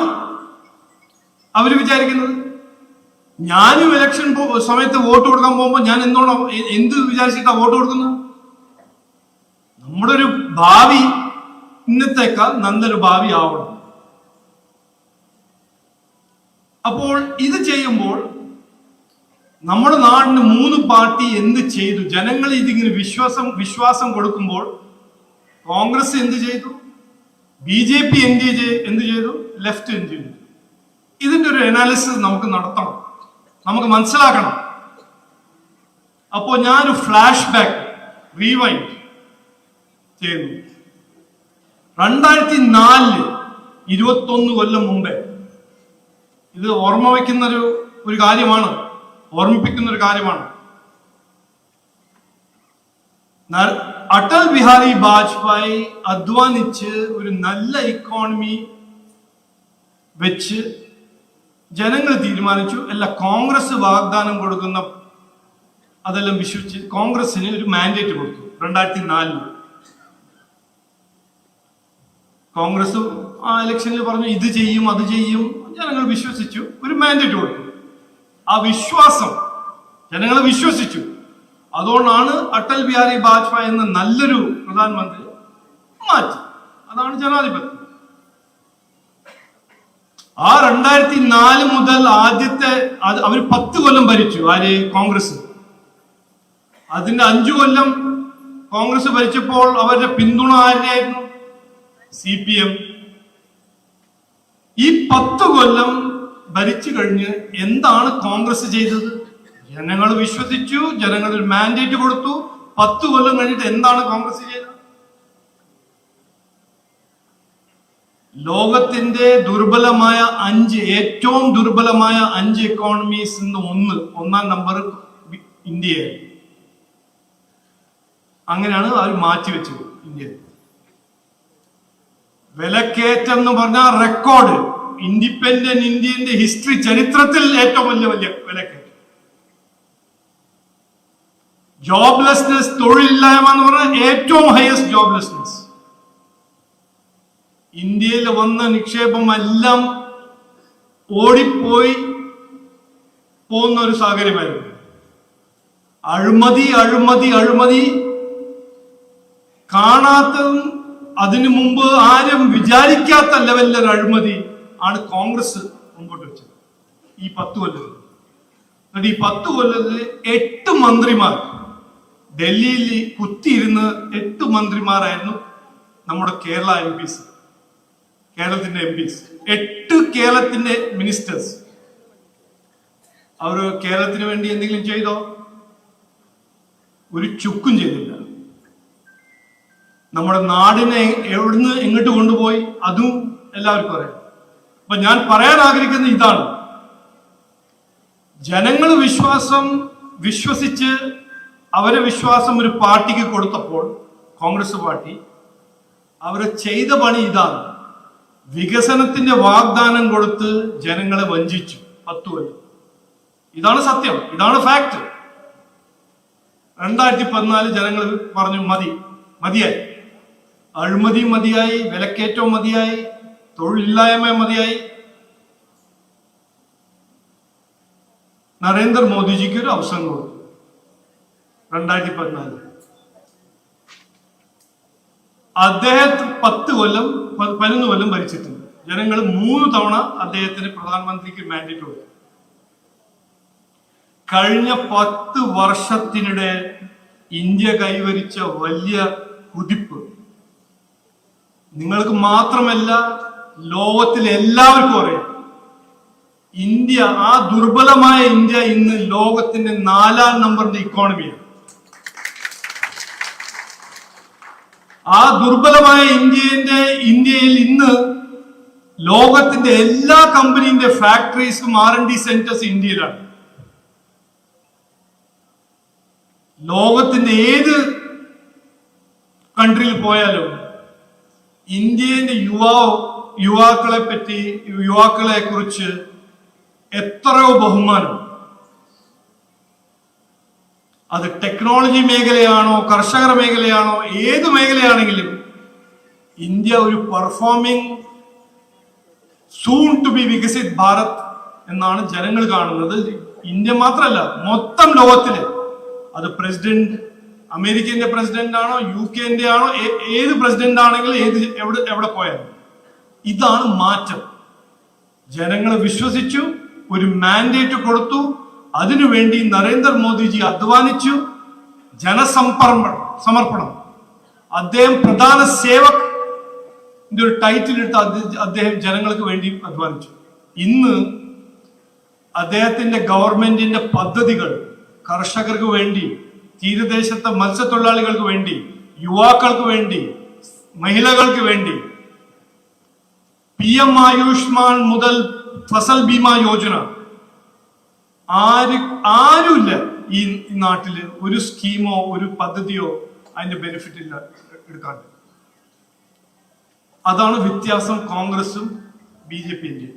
അവർ വിചാരിക്കുന്നത്. ഞാനും ഇലക്ഷൻ സമയത്ത് വോട്ട് കൊടുക്കാൻ പോകുമ്പോൾ ഞാൻ എന്ത് വിചാരിച്ചിട്ടാണ് വോട്ട് കൊടുക്കുന്നത്? നമ്മുടെ ഒരു ഭാവി ഇന്നത്തേക്കാൾ നല്ലൊരു ഭാവി ആവണം. അപ്പോൾ ഇത് ചെയ്യുമ്പോൾ നമ്മുടെ നാടിന് 3 പാർട്ടി എന്ത് ചെയ്തു? ജനങ്ങൾ ഇതിങ്ങനെ വിശ്വാസം കൊടുക്കുമ്പോൾ കോൺഗ്രസ് എന്ത് ചെയ്തു? BJP എന്ത് ചെയ്തു? ലെഫ്റ്റ് എന്ത് ചെയ്തു? ഇതിന്റെ ഒരു അനാലിസിസ് നമുക്ക് നടത്തണം, നമുക്ക് മനസ്സിലാക്കണം. അപ്പോൾ ഞാനൊരു ഫ്ലാഷ് ബാക്ക് റീവൈൻഡ് ചെയ്യുന്നു. 2004 21 കൊല്ലം മുമ്പേ, ഇത് ഓർമ്മിപ്പിക്കുന്ന ഒരു കാര്യമാണ്. അടൽ ബിഹാരി വാജ്പേയി അധ്വാനിച്ച് ഒരു നല്ല ഇക്കോണമി വെച്ച് ജനങ്ങൾ തീരുമാനിച്ചു, അല്ല കോൺഗ്രസ് വാഗ്ദാനം കൊടുക്കുന്ന അതെല്ലാം വിശ്വസിച്ച് കോൺഗ്രസിന് ഒരു മാൻഡേറ്റ് കൊടുത്തു. 2004 കോൺഗ്രസ് ആ ഇലക്ഷനിൽ പറഞ്ഞു ഇത് ചെയ്യും അത് ചെയ്യും, ജനങ്ങൾ വിശ്വസിച്ചു, ഒരു മാൻഡേറ്റ് കൊടുത്തു. ആ വിശ്വാസം ജനങ്ങൾ വിശ്വസിച്ചു. അതുകൊണ്ടാണ് അടൽ ബിഹാരി വാജ്പേയി എന്ന നല്ലൊരു പ്രധാനമന്ത്രി മാറ്റി. അതാണ് ജനാധിപത്യം. ആ 2004 മുതൽ ആദ്യത്തെ അവർ 10 കൊല്ലം ഭരിച്ചു. ആര്? കോൺഗ്രസ്. അതിന്റെ 5 കൊല്ലം കോൺഗ്രസ് ഭരിച്ചപ്പോൾ അവരുടെ പിന്തുണ ആരുടെയായിരുന്നു? CPM. ഈ 10 കൊല്ലം ഭരിച്ചു കഴിഞ്ഞ് എന്താണ് കോൺഗ്രസ് ചെയ്തത്? ജനങ്ങൾ വിശ്വസിച്ചു, ജനങ്ങൾ ഒരു മാൻഡേറ്റ് കൊടുത്തു. 10 കൊല്ലം കഴിഞ്ഞിട്ട് എന്താണ് കോൺഗ്രസ് ചെയ്തത്? ലോകത്തിന്റെ ഏറ്റവും ദുർബലമായ 5 എക്കോണമീസ് ഒന്നാം നമ്പർ ഇന്ത്യയാണ്. അങ്ങനെയാണ് അവർ മാറ്റിവെച്ചത്. ഇന്ത്യ വിലക്കയറ്റം എന്ന് പറഞ്ഞാൽ റെക്കോർഡ്, ഇൻഡിപെൻഡന്റ് ഇന്ത്യന്റെ ഹിസ്റ്ററി ചരിത്രത്തിൽ ഏറ്റവും വലിയ വിലക്കയറ്റം. ജോബ്ലെസ്നെസ്, തൊഴിലില്ലായ്മ എന്ന് പറഞ്ഞാൽ ഏറ്റവും ഹയസ്റ്റ് ജോബ്ലെസ്നെസ്. ഇന്ത്യയിൽ വന്ന നിക്ഷേപം എല്ലാം ഓടിപ്പോയി പോകുന്ന ഒരു സാഹചര്യമായിരുന്നു. അഴിമതി കാണാത്തതും അതിനു മുമ്പ് ആരും വിചാരിക്കാത്ത ലെവലിലൊരു അഴിമതി ആണ് കോൺഗ്രസ് മുമ്പോട്ട് വെച്ചത് ഈ 10 കൊല്ലത്തിൽ. എന്നിട്ട് ഈ 10 കൊല്ലത്തിൽ 8 മന്ത്രിമാർ ഡൽഹിയിൽ കുത്തിയിരുന്ന് 8 മന്ത്രിമാരായിരുന്നു നമ്മുടെ കേരളത്തിന്റെ MPs. 8 കേരളത്തിന്റെ മിനിസ്റ്റേഴ്സ്. അവർ കേരളത്തിന് വേണ്ടി എന്തെങ്കിലും ചെയ്തോ? ഒരു ചുക്കും ചെയ്തില്ല. നമ്മുടെ നാടിനെ എവിടുന്ന് എങ്ങോട്ട് കൊണ്ടുപോയി അതും എല്ലാവർക്കും അറിയാം. അപ്പൊ ഞാൻ പറയാൻ ആഗ്രഹിക്കുന്നത് ഇതാണ്, ജനങ്ങൾ വിശ്വസിച്ച് അവരെ വിശ്വാസം ഒരു പാർട്ടിക്ക് കൊടുത്തപ്പോൾ, കോൺഗ്രസ് പാർട്ടി, അവരെ ചെയ്ത പണി ഇതാണ്. വികസനത്തിന്റെ വാഗ്ദാനം കൊടുത്ത് ജനങ്ങളെ വഞ്ചിച്ചു 10 കൊല്ലം. ഇതാണ് സത്യം, ഇതാണ് ഫാക്ട്. 2014 ജനങ്ങൾ പറഞ്ഞു മതിയായി. അഴിമതി മതിയായി, വിലക്കയറ്റവും മതിയായി, തൊഴിലില്ലായ്മ മതിയായി. നരേന്ദ്രമോദിജിക്ക് ഒരു അവസരം കൊടുത്തു 2014. അദ്ദേഹം 11 കൊല്ലം ഭരിച്ചിട്ടുണ്ട്. ജനങ്ങൾ 3 തവണ അദ്ദേഹത്തിന് പ്രധാനമന്ത്രിക്ക് മാൻഡേറ്റ് കൊടുത്തു. കഴിഞ്ഞ 10 വർഷത്തിനിടെ ഇന്ത്യ കൈവരിച്ച വലിയ കുതിപ്പ് നിങ്ങൾക്ക് മാത്രമല്ല ലോകത്തിലെ എല്ലാവർക്കും അറിയാം. ഇന്ത്യ, ആ ദുർബലമായ ഇന്ത്യ ഇന്ന് ലോകത്തിന്റെ 4ാം നമ്പറിന്റെ ഇക്കോണമിയാണ്. ആ ദുർബലമായ ഇന്ത്യയിൽ ഇന്ന് ലോകത്തിന്റെ എല്ലാ കമ്പനീന്റെ ഫാക്ടറീസും R&D സെന്റേഴ്സ് ഇന്ത്യയിലാണ്. ലോകത്തിന്റെ ഏത് കൺട്രിയിൽ പോയാലും ഇന്ത്യയുടെ യുവാക്കളെ കുറിച്ച് എത്രയോ ബഹുമാനം. അത് ടെക്നോളജി മേഖലയാണോ, കർഷക മേഖലയാണോ, ഏത് മേഖലയാണെങ്കിലും ഇന്ത്യ ഒരു performing soon to be Viksit Bharat എന്നാണ് ജനങ്ങൾ കാണുന്നത്. ഇന്ത്യ മാത്രമല്ല, മൊത്തം ലോകത്തില്. അത് പ്രസിഡന്റ്, അമേരിക്കന്റെ പ്രസിഡന്റ് ആണോ, UK ആണോ, ഏത് പ്രസിഡന്റ് ആണെങ്കിലും എവിടെ പോയാലും ഇതാണ് മാറ്റം. ജനങ്ങൾ വിശ്വസിച്ചു, ഒരു മാൻഡേറ്റ് കൊടുത്തു. അതിനുവേണ്ടി നരേന്ദ്രമോദിജി അധ്വാനിച്ചു. സമർപ്പണം. അദ്ദേഹം പ്രധാന സേവക് ഒരു ടൈറ്റിൽ എടുത്ത് അദ്ദേഹം ജനങ്ങൾക്ക് വേണ്ടി അധ്വാനിച്ചു. ഇന്ന് അദ്ദേഹത്തിന്റെ ഗവൺമെന്റിന്റെ പദ്ധതികൾ കർഷകർക്ക് വേണ്ടി, തീരദേശത്തെ മത്സ്യത്തൊഴിലാളികൾക്ക് വേണ്ടി, യുവാക്കൾക്ക് വേണ്ടി, മഹിളകൾക്ക് വേണ്ടി, PM ആയുഷ്മാൻ മുതൽ ഫസൽ ബീമ യോജന, ആരുമില്ല ഈ നാട്ടില് ഒരു സ്കീമോ ഒരു പദ്ധതിയോ അതിന്റെ ബെനിഫിറ്റ് ഇല്ല എടുക്കാണ്ട്. അതാണ് വ്യത്യാസം കോൺഗ്രസും BJPന്റെ.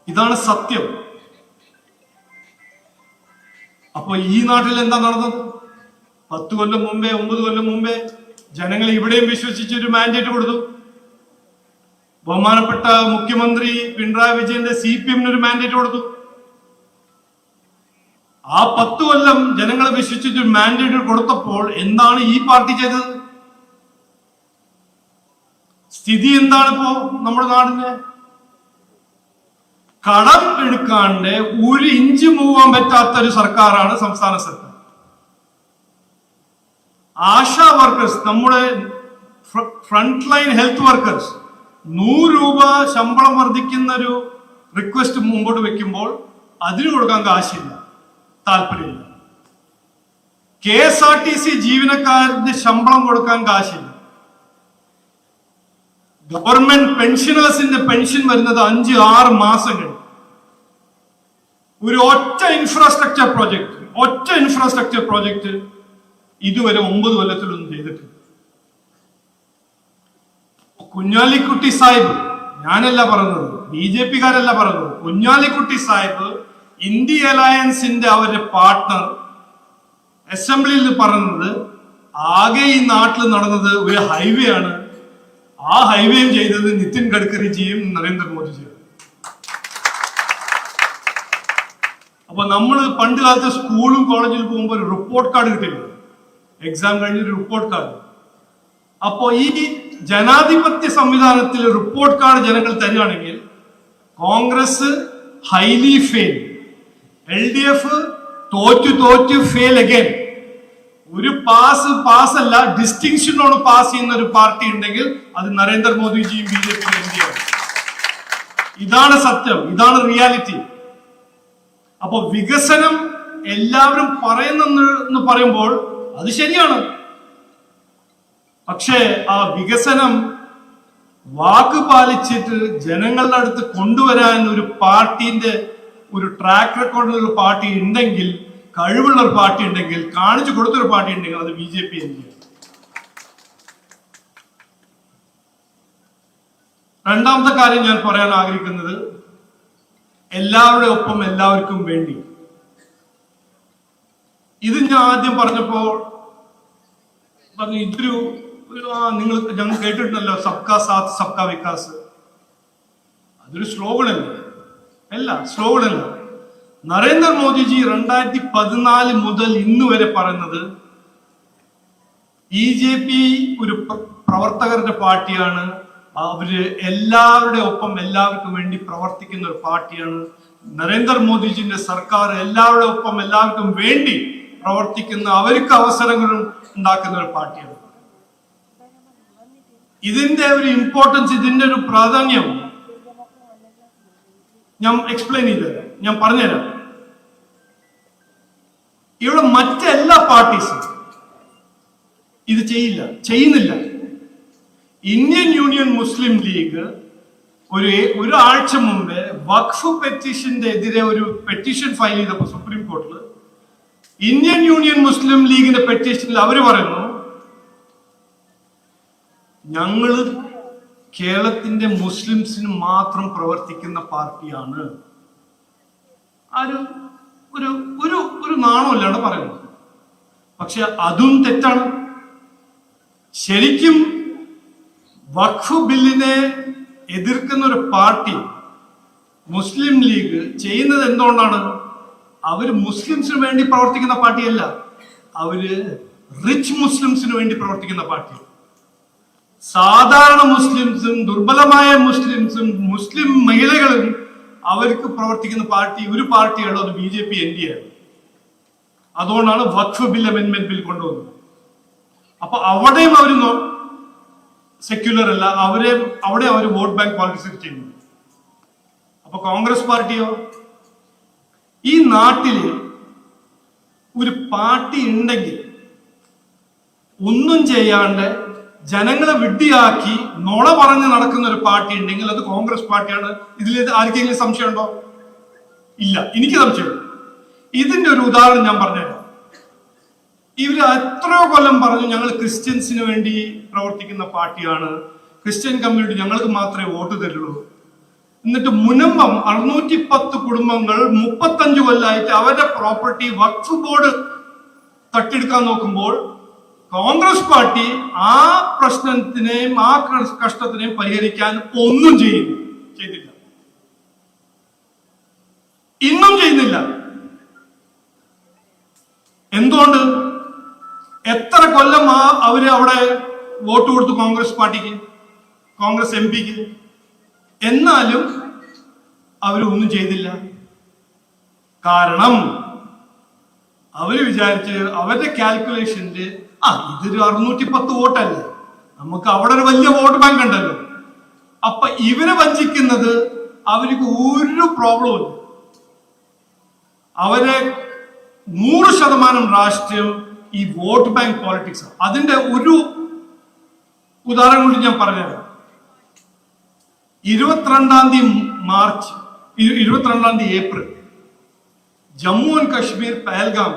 ഇതാണ് സത്യം. അപ്പൊ ഈ നാട്ടിൽ എന്താ നടന്നത്? 10 കൊല്ലം മുമ്പേ, 9 കൊല്ലം മുമ്പേ ജനങ്ങൾ ഇവിടെയും വിശ്വസിച്ച് ഒരു മാൻഡേറ്റ് കൊടുത്തു. ബഹുമാനപ്പെട്ട മുഖ്യമന്ത്രി പിണറായി വിജയന്റെ CPM ഒരു മാൻഡേറ്റ് കൊടുത്തു. ആ 10 കൊല്ലം ജനങ്ങളെ വിശ്വസിച്ച് ഒരു മാൻഡേറ്റ് കൊടുത്തപ്പോൾ എന്താണ് ഈ പാർട്ടി ചെയ്തത്? സ്ഥിതി എന്താണ് ഇപ്പോ നമ്മുടെ നാടിന്റെ? കടം എടുക്കാണ്ട് 1 ഇഞ്ച് പോവാൻ പറ്റാത്ത ഒരു സർക്കാരാണ് സംസ്ഥാന സർക്കാർ. ആശാ വർക്കേഴ്സ്, നമ്മുടെ ഫ്രണ്ട് ലൈൻ ഹെൽത്ത് വർക്കേഴ്സ് 100 രൂപ ശമ്പളം വർദ്ധിക്കുന്ന ഒരു റിക്വസ്റ്റ് മുമ്പോട്ട് വെക്കുമ്പോൾ അതിന് കൊടുക്കാൻ കാശില്ല, താല്പര്യമില്ല. KSRTC ജീവനക്കാരന്റെ ശമ്പളം കൊടുക്കാൻ കാശില്ല. ഗവൺമെന്റ് പെൻഷനേഴ്സിന്റെ പെൻഷൻ വരുന്നത് 5-6 മാസം കഴിഞ്ഞു. ഒരു ഒറ്റ ഇൻഫ്രാസ്ട്രക്ചർ പ്രോജക്ട് ഇതുവരെ 9 കൊല്ലത്തിലൊന്നും ചെയ്തിട്ടില്ല. കുഞ്ഞാലിക്കുട്ടി സാഹിബ്, ഞാനല്ല പറഞ്ഞത്, BJPക്കാരല്ല പറഞ്ഞത്, കുഞ്ഞാലിക്കുട്ടി സാഹിബ് ഇന്ത്യ അലയൻസിന്റെ അവരുടെ പാർട്ട്ണർ അസംബ്ലിയിൽ പറഞ്ഞത് ആകെ ഈ നാട്ടിൽ നടന്നത് ഒരു ഹൈവേ ആണ്. ആ ഹൈവേയും ചെയ്തത് നിതിൻ ഗഡ്കരിജിയും നരേന്ദ്രമോദിജിയും. അപ്പൊ നമ്മൾ പണ്ട് കാലത്ത് സ്കൂളും കോളേജിൽ പോകുമ്പോൾ ഒരു റിപ്പോർട്ട് കാർഡ് കിട്ടില്ല, എക്സാം കഴിഞ്ഞൊരു റിപ്പോർട്ട് കാർഡ്. അപ്പോ ഈ ജനാധിപത്യ സംവിധാനത്തിൽ റിപ്പോർട്ട് കാർഡ് ജനങ്ങൾ തരികയാണെങ്കിൽ കോൺഗ്രസ് ഹൈലി ഫെയിൽ, LDF തോറ്റു ഫെയിൽ അഗൈൻ. ഒരു പാസ് അല്ല, ഡിസ്റ്റിങ്ഷനോട് പാസ് ചെയ്യുന്ന ഒരു പാർട്ടി ഉണ്ടെങ്കിൽ അത് നരേന്ദ്രമോദിജിയും BJP ഇന്ത്യയാണ്. ഇതാണ് സത്യം, ഇതാണ് റിയാലിറ്റി. അപ്പൊ വികസനം എല്ലാവരും പറയുന്നെന്ന് പറയുമ്പോൾ അത് ശരിയാണ്. പക്ഷേ ആ വികസനം വാക്ക് പാലിച്ചിട്ട് ജനങ്ങളുടെ അടുത്ത് കൊണ്ടുവരാൻ ഒരു പാർട്ടിന്റെ ഒരു ട്രാക്ക് റെക്കോർഡിലുള്ള പാർട്ടി ഉണ്ടെങ്കിൽ, കഴിവുള്ള ഒരു പാർട്ടി ഉണ്ടെങ്കിൽ, കാണിച്ചു കൊടുത്തൊരു പാർട്ടി ഉണ്ടെങ്കിൽ അത് BJP തന്നെയാണ്. രണ്ടാമത്തെ കാര്യം ഞാൻ പറയാൻ ആഗ്രഹിക്കുന്നത്, എല്ലാവരുടെ ഒപ്പം എല്ലാവർക്കും വേണ്ടി. ഇത് ഞാൻ ആദ്യം പറഞ്ഞപ്പോൾ പറഞ്ഞു ഇതൊരു ഞങ്ങൾ കേട്ടിട്ടുണ്ടല്ലോ, സബ്കാ സാത്ത് സബ്കാ വികാസ്. അതൊരു സ്ലോഗനല്ല, സ്ലോഗനല്ല. നരേന്ദ്രമോദിജി 2014 മുതൽ ഇന്ന് വരെ പറയുന്നത് BJP ഒരു പ്രവർത്തകരുടെ പാർട്ടിയാണ്. അവര് എല്ലാവരുടെ ഒപ്പം എല്ലാവർക്കും വേണ്ടി പ്രവർത്തിക്കുന്ന ഒരു പാർട്ടിയാണ്. നരേന്ദ്രമോദിജിന്റെ സർക്കാർ എല്ലാവരുടെ ഒപ്പം എല്ലാവർക്കും വേണ്ടി പ്രവർത്തിക്കുന്ന, അവർക്ക് അവസരങ്ങളും ഉണ്ടാക്കുന്ന ഒരു പാർട്ടിയാണ്. ഇതിന്റെ ഒരു ഇമ്പോർട്ടൻസ്, ഇതിന്റെ ഒരു പ്രാധാന്യം ഞാൻ എക്സ്പ്ലെയിൻ ചെയ്തുതരാം, ഞാൻ പറഞ്ഞുതരാം. ഇവിടെ മറ്റെല്ലാ പാർട്ടീസും ഇത് ചെയ്യുന്നില്ല. ഇന്ത്യൻ യൂണിയൻ മുസ്ലിം ലീഗ് ഒരാഴ്ച മുമ്പേ വഖഫ് പെറ്റീഷന്റെ എതിരെ ഒരു പെറ്റീഷൻ ഫയൽ ചെയ്തപ്പോൾ സുപ്രീം കോർട്ടിൽ ഇന്ത്യൻ യൂണിയൻ മുസ്ലിം ലീഗിന്റെ പെറ്റീഷനിൽ അവർ പറയുന്നു, ഞങ്ങള് കേരളത്തിന്റെ മുസ്ലിംസിന് മാത്രം പ്രവർത്തിക്കുന്ന പാർട്ടിയാണ്. ഒരു നാണമില്ലാണ്ട് പറയുന്നത്. പക്ഷെ അതും തെറ്റാണ്. ശരിക്കും വഖഫ് ബില്ലിനെ എതിർക്കുന്ന ഒരു പാർട്ടി മുസ്ലിം ലീഗ് ചെയ്യുന്നത് എന്തുകൊണ്ടാണ്? അവര് മുസ്ലിംസിന് വേണ്ടി പ്രവർത്തിക്കുന്ന പാർട്ടിയല്ല, അവര് റിച്ച് മുസ്ലിംസിന് വേണ്ടി പ്രവർത്തിക്കുന്ന പാർട്ടി. സാധാരണ മുസ്ലിംസും ദുർബലമായ മുസ്ലിംസും മുസ്ലിം മഹിളകളും അവർക്ക് പ്രവർത്തിക്കുന്ന പാർട്ടി ഒരു പാർട്ടിയുള്ളൂ, അത് BJP NDA ആണ്. അതുകൊണ്ടാണ് വഖഫ് ബിൽ അമെന്റ്മെന്റ് ബിൽ കൊണ്ടുവന്നത്. അപ്പൊ അവിടെയും അവർ സെക്യുലർ അല്ല, അവിടെ അവർ വോട്ട് ബാങ്ക് പോളിറ്റിക്സ് ചെയ്യുന്നു. അപ്പൊ കോൺഗ്രസ് പാർട്ടിയോ? ഈ നാട്ടില് ഒരു പാർട്ടി ഉണ്ടെങ്കിൽ ഒന്നും ചെയ്യാണ്ട് ജനങ്ങളെ വിഡ്ഢിയാക്കി നുണ പറഞ്ഞ് നടക്കുന്ന ഒരു പാർട്ടി ഉണ്ടെങ്കിൽ അത് കോൺഗ്രസ് പാർട്ടിയാണ്. ഇതിൽ ആർക്കെങ്കിലും സംശയമുണ്ടോ? ഇല്ല, എനിക്ക് സംശയമുണ്ട്. ഇതിന്റെ ഒരു ഉദാഹരണം ഞാൻ പറഞ്ഞുതരാം. ഇവര് എത്രയോ കൊല്ലം പറഞ്ഞു ഞങ്ങൾ ക്രിസ്ത്യൻസിന് വേണ്ടി പ്രവർത്തിക്കുന്ന പാർട്ടിയാണ്, ക്രിസ്ത്യൻ കമ്മ്യൂണിറ്റി ഞങ്ങൾക്ക് മാത്രമേ വോട്ട് തരുള്ളൂ. എന്നിട്ട് മുനമ്പം 610 കുടുംബങ്ങൾ 35 കൊല്ലമായിട്ട് അവരുടെ പ്രോപ്പർട്ടി വഖഫ് ബോർഡ് തട്ടിയെടുക്കാൻ നോക്കുമ്പോൾ കോൺഗ്രസ് പാർട്ടി ആ പ്രശ്നത്തിനെയും ആ കഷ്ടത്തിനെയും പരിഹരിക്കാൻ ഒന്നും ചെയ്തില്ല, ഇന്നും ചെയ്യുന്നില്ല. എന്തുകൊണ്ട്? എത്ര കൊല്ലം അവര് അവിടെ വോട്ട് കൊടുത്തു കോൺഗ്രസ് പാർട്ടിക്ക്, കോൺഗ്രസ് MP-ക്ക്, എന്നാലും അവരൊന്നും ചെയ്തില്ല. കാരണം അവര് വിചാരിച്ച് അവരുടെ കാൽക്കുലേഷനില് ഇതൊരു 610 വോട്ടല്ലേ, നമുക്ക് അവിടെ ഒരു വലിയ വോട്ട് ബാങ്ക് ഉണ്ടല്ലോ, അപ്പൊ ഇവരെ വഞ്ചിക്കുന്നത് അവർക്ക് ഒരു പ്രോബ്ലവും ഇല്ല. അവരെ 100% രാഷ്ട്രീയം ഈ വോട്ട് ബാങ്ക് പോളിറ്റിക്സ്. അതിന്റെ ഒരു ഉദാഹരണം കൂടി ഞാൻ പറഞ്ഞുതരാം. 22 ഏപ്രിൽ ജമ്മു ആൻഡ് കശ്മീർ പഹൽഗാം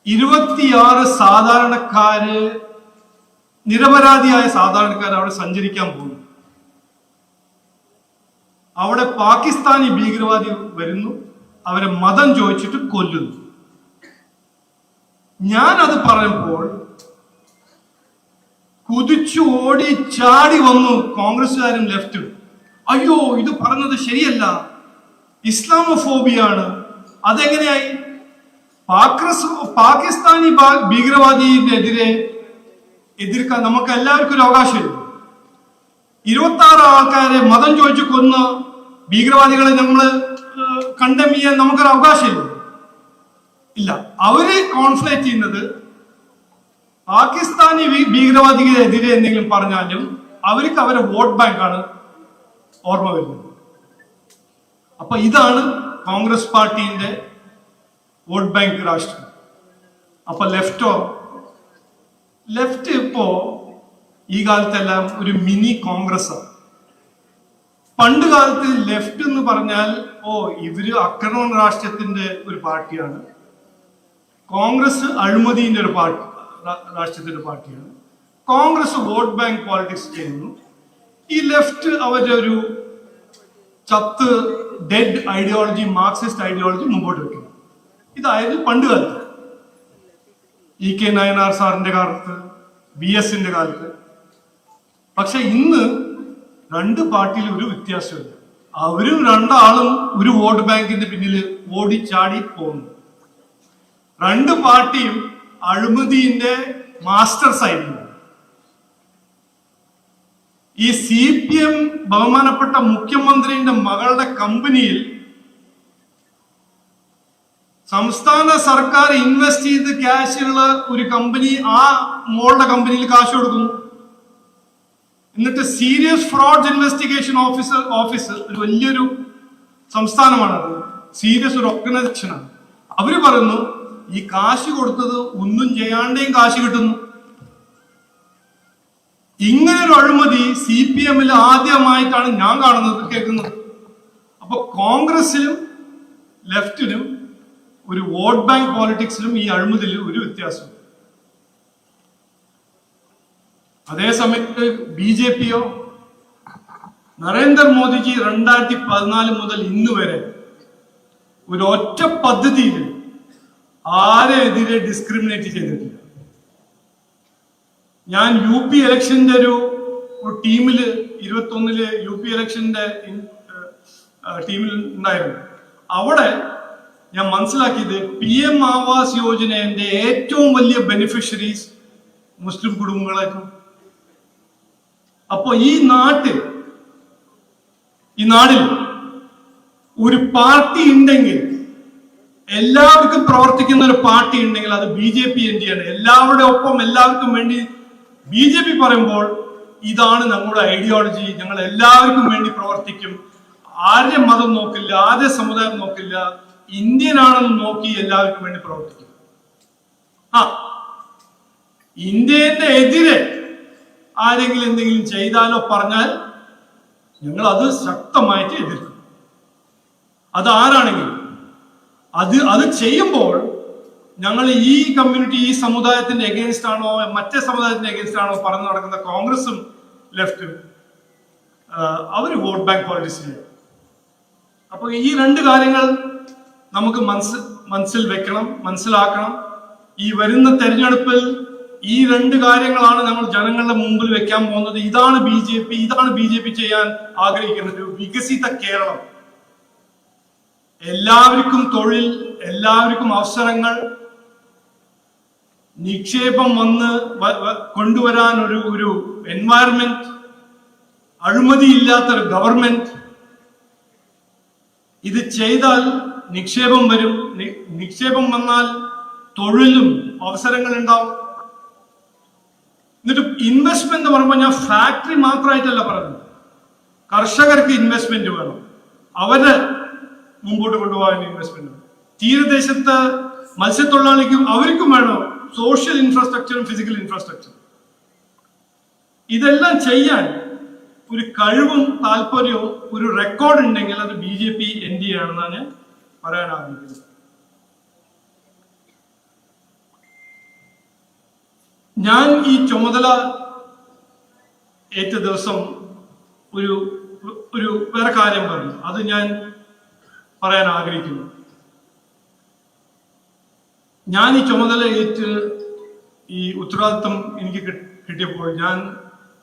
26 സാധാരണക്കാര്, നിരപരാധിയായ സാധാരണക്കാർ അവിടെ സഞ്ചരിക്കാൻ പോകുന്നു. അവിടെ പാകിസ്ഥാനി ഭീകരവാദി വരുന്നു, അവരെ മതം ചോദിച്ചിട്ട് കൊല്ലുന്നു. ഞാൻ അത് പറയുമ്പോൾ കുതിച്ചു ഓടി ചാടി വന്നു കോൺഗ്രസ്സുകാരും ലെഫ്റ്റും. അയ്യോ, ഇത് പറഞ്ഞത് ശരിയല്ല, ഇസ്ലാമോഫോബിയാണ്. അതെങ്ങനെയായി? പാകിസ്ഥാനി ഭീകരവാദിനെതിരെ എതിർക്കാൻ നമുക്ക് എല്ലാവർക്കും ഒരു അവകാശമില്ല. 26 ആൾക്കാരെ മതം ചോദിച്ചു കൊന്ന ഭീകരവാദികളെ നമ്മൾ കണ്ടം ചെയ്യാൻ നമുക്കൊരു അവകാശമില്ല. ഇല്ല, അവര് കോൺഫ്ലേറ്റ് ചെയ്യുന്നത് പാകിസ്ഥാനി ഭീകരവാദികളെതിരെ എന്തെങ്കിലും പറഞ്ഞാലും അവർക്ക് അവരുടെ വോട്ട് ബാങ്കാണ് ഓർമ്മ വരുന്നത്. അപ്പൊ ഇതാണ് കോൺഗ്രസ് പാർട്ടിന്റെ വോട്ട് ബാങ്ക് രാഷ്ട്രീയം. അപ്പൊ ലെഫ്റ്റ് ഇപ്പോ ഈ കാലത്തെല്ലാം ഒരു മിനി കോൺഗ്രസ്. പണ്ട് കാലത്ത് ലെഫ്റ്റ് എന്ന് പറഞ്ഞാൽ ഇവര് അക്രമ രാഷ്ട്രീയത്തിന്റെ ഒരു പാർട്ടിയാണ്, കോൺഗ്രസ് അഴിമതിന്റെ ഒരു രാഷ്ട്രീയത്തിന്റെ പാർട്ടിയാണ്, കോൺഗ്രസ് വോട്ട് ബാങ്ക് പോളിറ്റിക്സ് ചെയ്യുന്നു. ഈ ലെഫ്റ്റ് അവരുടെ ഒരു ഡെഡ് ഐഡിയോളജി, മാർക്സിസ്റ്റ് ഐഡിയോളജി മുമ്പോട്ട് വെക്കുന്നു. ഇതായിരുന്നു പണ്ട് കാലത്ത്, EK നായനാർ സാറിന്റെ കാലത്ത്, BSന്റെ കാലത്ത്. പക്ഷെ ഇന്ന് രണ്ട് പാർട്ടിയിൽ ഒരു വ്യത്യാസമില്ല. അവരും രണ്ടാളും ഒരു വോട്ട് ബാങ്കിന്റെ പിന്നിൽ ഓടിച്ചാടി പോകുന്നു. രണ്ട് പാർട്ടിയും അഴിമതിന്റെ മാസ്റ്റേഴ്സ് ആയിരുന്നു. ഈ CPM ബഹുമാനപ്പെട്ട മുഖ്യമന്ത്രിയുടെ മകളുടെ കമ്പനിയിൽ സംസ്ഥാന സർക്കാർ ഇൻവെസ്റ്റ് ചെയ്ത് ക്യാഷുള്ള ഒരു കമ്പനി ആ മോളുടെ കമ്പനിയിൽ കാശ് കൊടുക്കുന്നു. എന്നിട്ട് സീരിയസ് ഫ്രോഡ് ഇൻവെസ്റ്റിഗേഷൻ ഓഫീസർ ഒരു വലിയൊരു സംസ്ഥാനമാണത്, സീരിയസ് ഒരു ഓർഗനൈസേഷനാണ്. അവര് പറയുന്നു ഈ കാശ് കൊടുത്തത് ഒന്നും ചെയ്യാണ്ടേയും കാശ് കിട്ടുന്നു. ഇങ്ങനൊരു അഴിമതി CPM-ൽ ആദ്യമായിട്ടാണ് ഞാൻ കാണുന്നത്, കേൾക്കുന്നത്. അപ്പൊ കോൺഗ്രസിലും ലെഫ്റ്റിനും ഒരു വോട്ട് ബാങ്ക് പോളിറ്റിക്സിലും ഈ അഴിമതിയിൽ ഒരു വ്യത്യാസം. അതേസമയത്ത് BJP-യോ നരേന്ദ്രമോദിജി 2014 മുതൽ ഇന്ന് വരെ ഒരു ഒറ്റ പദ്ധതിയിൽ ആരെതിരെ ഡിസ്ക്രിമിനേറ്റ് ചെയ്തിട്ടില്ല. ഞാൻ UP ഇലക്ഷന്റെ ഒരു ടീമില് 21 UP ഇലക്ഷന്റെ ടീമിൽ ഉണ്ടായിരുന്നു. അവിടെ ഞാൻ മനസ്സിലാക്കിയത് PM ആവാസ് യോജനയുടെ ഏറ്റവും വലിയ ബെനിഫിഷ്യറീസ് മുസ്ലിം കുടുംബങ്ങളായിരുന്നു. അപ്പൊ ഈ നാട്ടിൽ ഒരു പാർട്ടി ഉണ്ടെങ്കിൽ, എല്ലാവർക്കും പ്രവർത്തിക്കുന്ന ഒരു പാർട്ടി ഉണ്ടെങ്കിൽ അത് BJP ആണ്. എല്ലാവരുടെ ഒപ്പം എല്ലാവർക്കും വേണ്ടി BJP പറയുമ്പോൾ ഇതാണ് ഞങ്ങളുടെ ഐഡിയോളജി, ഞങ്ങൾ എല്ലാവർക്കും വേണ്ടി പ്രവർത്തിക്കും, ആരുടെ മതം നോക്കില്ല, ആരുടെ സമുദായം നോക്കില്ല, ഇന്ത്യൻ ആണെന്ന് നോക്കി എല്ലാവർക്കും വേണ്ടി പ്രവർത്തിക്കും. ഇന്ത്യന്റെ എതിരെ ആരെങ്കിലും എന്തെങ്കിലും ചെയ്താലോ പറഞ്ഞാൽ ഞങ്ങൾ അത് ശക്തമായിട്ട് എതിർക്കും. അത് ആരാണെങ്കിലും അത് ചെയ്യുമ്പോൾ ഞങ്ങൾ ഈ കമ്മ്യൂണിറ്റി, ഈ സമുദായത്തിന്റെ എഗെയിൻസ്റ്റ് ആണോ മറ്റേ സമുദായത്തിന്റെ എഗെയിൻസ്റ്റ് ആണോ പറഞ്ഞു നടക്കുന്ന കോൺഗ്രസും ലെഫ്റ്റും അവര് വോട്ട് ബാങ്ക് പോളിറ്റിക്സ് ചെയ്യും. അപ്പൊ ഈ രണ്ട് കാര്യങ്ങൾ നമുക്ക് മനസ്സിൽ വെക്കണം, മനസ്സിലാക്കണം. ഈ വരുന്ന തെരഞ്ഞെടുപ്പിൽ ഈ രണ്ട് കാര്യങ്ങളാണ് നമ്മൾ ജനങ്ങളുടെ മുമ്പിൽ വെക്കാൻ പോകുന്നത്. ഇതാണ് BJP ചെയ്യാൻ ആഗ്രഹിക്കുന്നത്, വികസിത കേരളം. എല്ലാവർക്കും തൊഴിൽ, എല്ലാവർക്കും അവസരങ്ങൾ, നിക്ഷേപം കൊണ്ടുവരാൻ ഒരു എൻവയറമെന്റ്, അഴിമതിയില്ലാത്തൊരു ഗവൺമെന്റ്. ഇത് ചെയ്താൽ നിക്ഷേപം വരും. നിക്ഷേപം വന്നാൽ തൊഴിലും അവസരങ്ങൾ ഉണ്ടാവും. എന്നിട്ട് ഇൻവെസ്റ്റ്മെന്റ് എന്ന് പറയുമ്പോൾ ഞാൻ ഫാക്ടറി മാത്രമായിട്ടല്ല പറഞ്ഞത്, കർഷകർക്ക് ഇൻവെസ്റ്റ്മെന്റ് വേണം, അവരെ മുമ്പോട്ട് കൊണ്ടുപോകാൻ ഇൻവെസ്റ്റ്മെന്റ്. തീരദേശത്ത് മത്സ്യത്തൊഴിലാളിക്കും അവർക്കും വേണം സോഷ്യൽ ഇൻഫ്രാസ്ട്രക്ചറും ഫിസിക്കൽ ഇൻഫ്രാസ്ട്രക്ചറും. ഇതെല്ലാം ചെയ്യാൻ ഒരു കഴിവും താല്പര്യവും ഒരു റെക്കോർഡ് ഉണ്ടെങ്കിൽ അത് BJP NDA ആണെന്നാണ് ഞാൻ പറയാൻ ആഗ്രഹിക്കുന്നത്. ഞാൻ ഈ ചുമതല ഏറ്റ ദിവസം ഒരു വേറെ കാര്യം പറഞ്ഞു, അത് ഞാൻ പറയാൻ ആഗ്രഹിക്കുന്നു. ഞാൻ ഈ ചുമതല ഏറ്റ് ഈ ഉത്തരവാദിത്വം എനിക്ക് കിട്ടിയപ്പോൾ ഞാൻ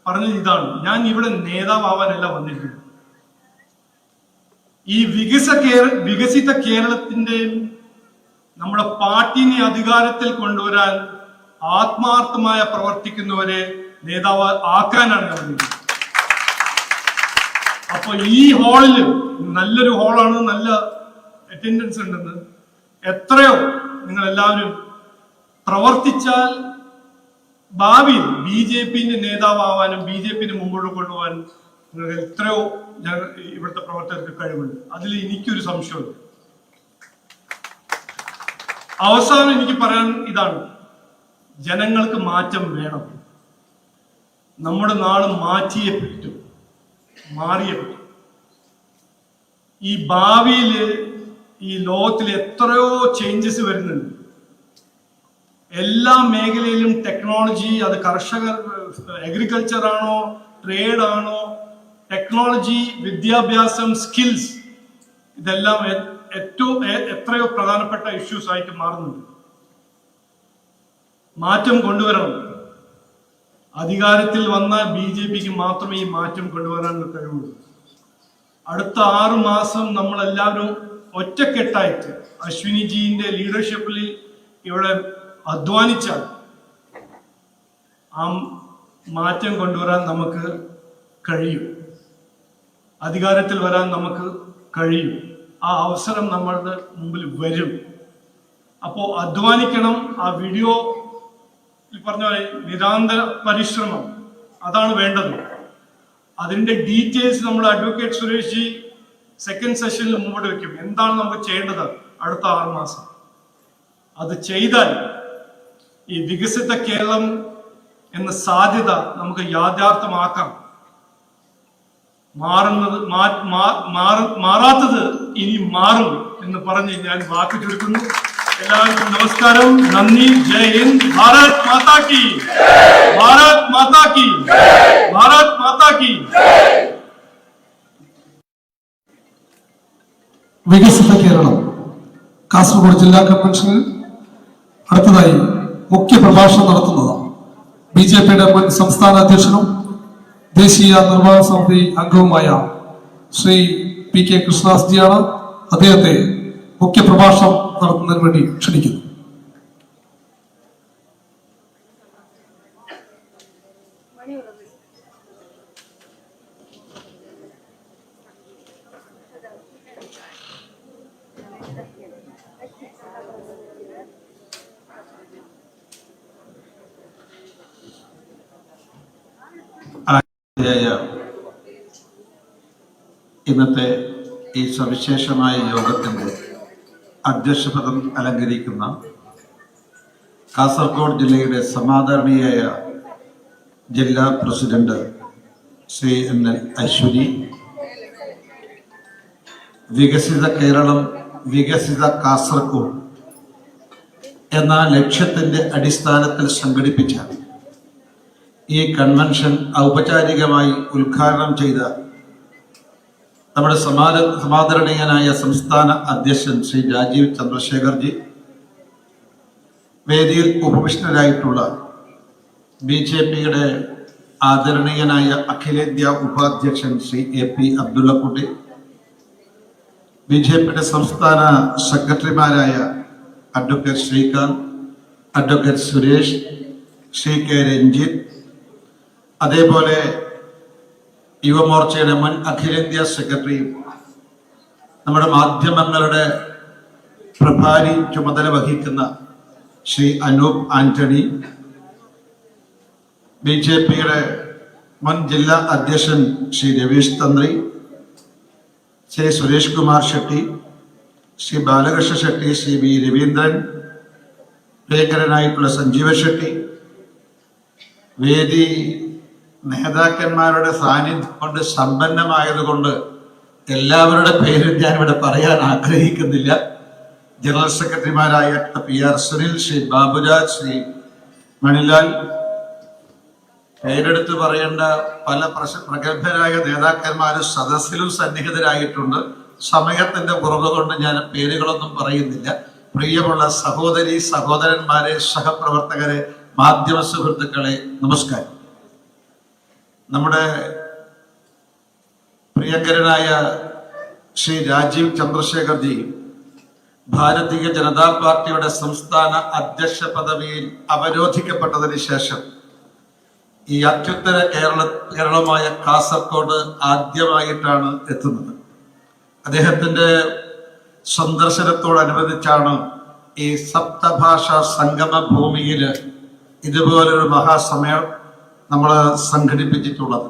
പറഞ്ഞത് ഇതാണ്: ഞാൻ ഇവിടെ നേതാവാനല്ല വന്നിരിക്കുന്നത്. ഈ വികസിത കേരളത്തിന്റെ നമ്മുടെ പാർട്ടിനെ അധികാരത്തിൽ കൊണ്ടുവരാൻ ആത്മാർത്ഥമായ പ്രവർത്തിക്കുന്നവരെ നേതാവ് ആക്കാനാണ് ഞാൻ വന്നിരിക്കുന്നത്. അപ്പൊ ഈ ഹാളില് നല്ലൊരു ഹാളാണ്, നല്ല അറ്റൻഡൻസ് ഉണ്ടെന്ന്, എത്രയോ നിങ്ങൾ എല്ലാവരും പ്രവർത്തിച്ചാൽ ഭാവിയിൽ BJP-ന്റെ നേതാവാനും BJP-നെ മുമ്പോട്ട് കൊണ്ടുപോകാൻ നിങ്ങൾക്ക് എത്രയോ ഇവിടുത്തെ പ്രവർത്തകർക്ക് കഴിവുണ്ട്. അതിൽ എനിക്കൊരു സംശയമുണ്ട്. അവസാനം എനിക്ക് പറയാൻ ഇതാണ്: ജനങ്ങൾക്ക് മാറ്റം വേണം. നമ്മുടെ നാട് മാറിയേ പറ്റും. ഈ ഭാവിയിൽ ഈ ലോകത്തിൽ എത്രയോ ചേഞ്ചസ് വരുന്നുണ്ട്. എല്ലാ മേഖലയിലും ടെക്നോളജി, അത് കർഷകർ, അഗ്രികൾച്ചർ ആണോ, ട്രേഡ് ആണോ, ടെക്നോളജി, വിദ്യാഭ്യാസം, സ്കിൽസ്, ഇതെല്ലാം എത്രയോ പ്രധാനപ്പെട്ട ഇഷ്യൂസ് ആയിട്ട് മാറുന്നുണ്ട്. മാറ്റം കൊണ്ടുവരണം. അധികാരത്തിൽ വന്നാൽ BJP-ക്ക് മാത്രമേ ഈ മാറ്റം കൊണ്ടുവരാനുള്ള കഴിവുള്ളൂ. അടുത്ത 6 മാസം നമ്മളെല്ലാവരും ഒറ്റക്കെട്ടായിട്ട് അശ്വിനിജിന്റെ ലീഡർഷിപ്പിൽ ഇവിടെ അധ്വാനിച്ചാൽ ആ മാറ്റം കൊണ്ടുവരാൻ നമുക്ക് കഴിയും, അധികാരത്തിൽ വരാൻ നമുക്ക് കഴിയും. ആ അവസരം നമ്മളുടെ മുമ്പിൽ വരും. അപ്പോൾ അധ്വാനിക്കണം. ആ വീഡിയോ പറഞ്ഞ പോലെ നിരന്തര പരിശ്രമം അതാണ് വേണ്ടത്. അതിന്റെ ഡീറ്റെയിൽസ് നമ്മൾ അഡ്വക്കേറ്റ് സുരേഷ് ജി സെക്കൻഡ് സെഷനിൽ മുമ്പോട്ട് വെക്കും. എന്താണ് നമുക്ക് ചെയ്യേണ്ടത് അടുത്ത 6 മാസം. അത് ചെയ്താൽ ഈ വികസിത കേരളം എന്ന സാധ്യത നമുക്ക് യാഥാർത്ഥ്യമാക്കാം. മാറാത്തത് ഇനി മാറും എന്ന് പറഞ്ഞ് ഞാൻ വാക്ക് ചുരുക്കുന്നു. എല്ലാവർക്കും നമസ്കാരം, നന്ദി, ജയ് ഹിന്ദ്, ഭാരത് മാതാ കി, ഭാരത് മാതാ കി, ഭാരത് മാതാ കി.
വികസിത കേരളം കാസർഗോഡ് ജില്ലാ കൺവെൻഷനിൽ അടുത്തതായി മുഖ്യ പ്രഭാഷണം നടത്തുന്നത് ബിജെപിയുടെ മുൻ സംസ്ഥാന അധ്യക്ഷനും ദേശീയ നിർമ്മാണ സമിതി അംഗവുമായ ശ്രീ പി കെ കൃഷ്ണദാസ് ജിയാണ്. അദ്ദേഹത്തെ മുഖ്യ പ്രഭാഷണം നടത്തുന്നതിന് വേണ്ടി ക്ഷണിക്കുന്നു.
ഇന്നത്തെ ഈ സവിശേഷമായ യോഗത്തിന്റെ അധ്യക്ഷപദം അലങ്കരിക്കുന്ന കാസർഗോഡ് ജില്ലയുടെ സമാദരണീയായ ജില്ലാ president Shri N L Ashwini, വികസിത കേരളം വികസിത കാസർഗോഡ് എന്ന ലക്ഷ്യത്തിന്റെ അടിസ്ഥാനത്തിൽ സംഘടിപ്പിച്ച ഈ കൺവെൻഷൻ ഔപചാരികമായി ഉദ്ഘാടനം ചെയ്ത നമ്മുടെ സമാദരണീയനായ സംസ്ഥാന അധ്യക്ഷൻ ശ്രീ രാജീവ് ചന്ദ്രശേഖർജി, വേദിയിൽ ഉപവിഷ്ടരായിട്ടുള്ള ബിജെപിയുടെ ആദരണീയനായ അഖിലേന്ത്യാ ഉപാധ്യക്ഷൻ ശ്രീ എ പി അബ്ദുള്ളക്കുട്ടി, ബിജെപിയുടെ സംസ്ഥാന സെക്രട്ടറിമാരായ advocate Srikanth, advocate Suresh, Shri K Ranjith, അതേപോലെ യുവമോർച്ചയുടെ മുൻ അഖിലേന്ത്യാ സെക്രട്ടറിയും നമ്മുടെ മാധ്യമങ്ങളുടെ പ്രഭാരി ചുമതല വഹിക്കുന്ന ശ്രീ അനൂപ് ആന്റണി, ബിജെപിയുടെ മുൻ ജില്ലാ അധ്യക്ഷൻ ശ്രീ രവീഷ് തന്ത്രി, ശ്രീ സുരേഷ് കുമാർ ഷെട്ടി, ശ്രീ ബാലകൃഷ്ണ ഷെട്ടി, ശ്രീ വി രവീന്ദ്രൻ, പ്രിയങ്കരനായിട്ടുള്ള സഞ്ജീവ ഷെട്ടി, വേദി നേതാക്കന്മാരുടെ സാന്നിധ്യം കൊണ്ട് സമ്പന്നമായതുകൊണ്ട് എല്ലാവരുടെ പേരും ഞാനിവിടെ പറയാൻ ആഗ്രഹിക്കുന്നില്ല. ജനറൽ സെക്രട്ടറിമാരായ പി ആർ സുനിൽ, ശ്രീ ബാബുരാജ്, ശ്രീ മണിലാൽ, പേരെടുത്ത് പറയേണ്ട പല പ്രഗത്ഭരായ നേതാക്കന്മാരും സദസ്സിലും സന്നിഹിതരായിട്ടുണ്ട്. സമയത്തിന്റെ കുറവ് കൊണ്ട് ഞാൻ പേരുകളൊന്നും പറയുന്നില്ല. പ്രിയമുള്ള സഹോദരി സഹോദരന്മാരെ, സഹപ്രവർത്തകരെ, മാധ്യമ സുഹൃത്തുക്കളെ, നമസ്കാരം. നമ്മുടെ പ്രിയങ്കരനായ ശ്രീ രാജീവ് ചന്ദ്രശേഖർജി ഭാരതീയ ജനതാ പാർട്ടിയുടെ സംസ്ഥാന അധ്യക്ഷ പദവിയിൽ അവരോധിക്കപ്പെട്ടതിന് ശേഷം ഈ അത്യുത്തര കേരളമായ കാസർഗോഡ് ആദ്യമായിട്ടാണ് എത്തുന്നത്. അദ്ദേഹത്തിന്റെ സന്ദർശനത്തോടനുബന്ധിച്ചാണ് ഈ സപ്തഭാഷാ സംഗമ ഭൂമിയിൽ ഇതുപോലൊരു മഹാസമ്മേളനം നമ്മൾ സംഘടിപ്പിച്ചിട്ടുള്ളത്.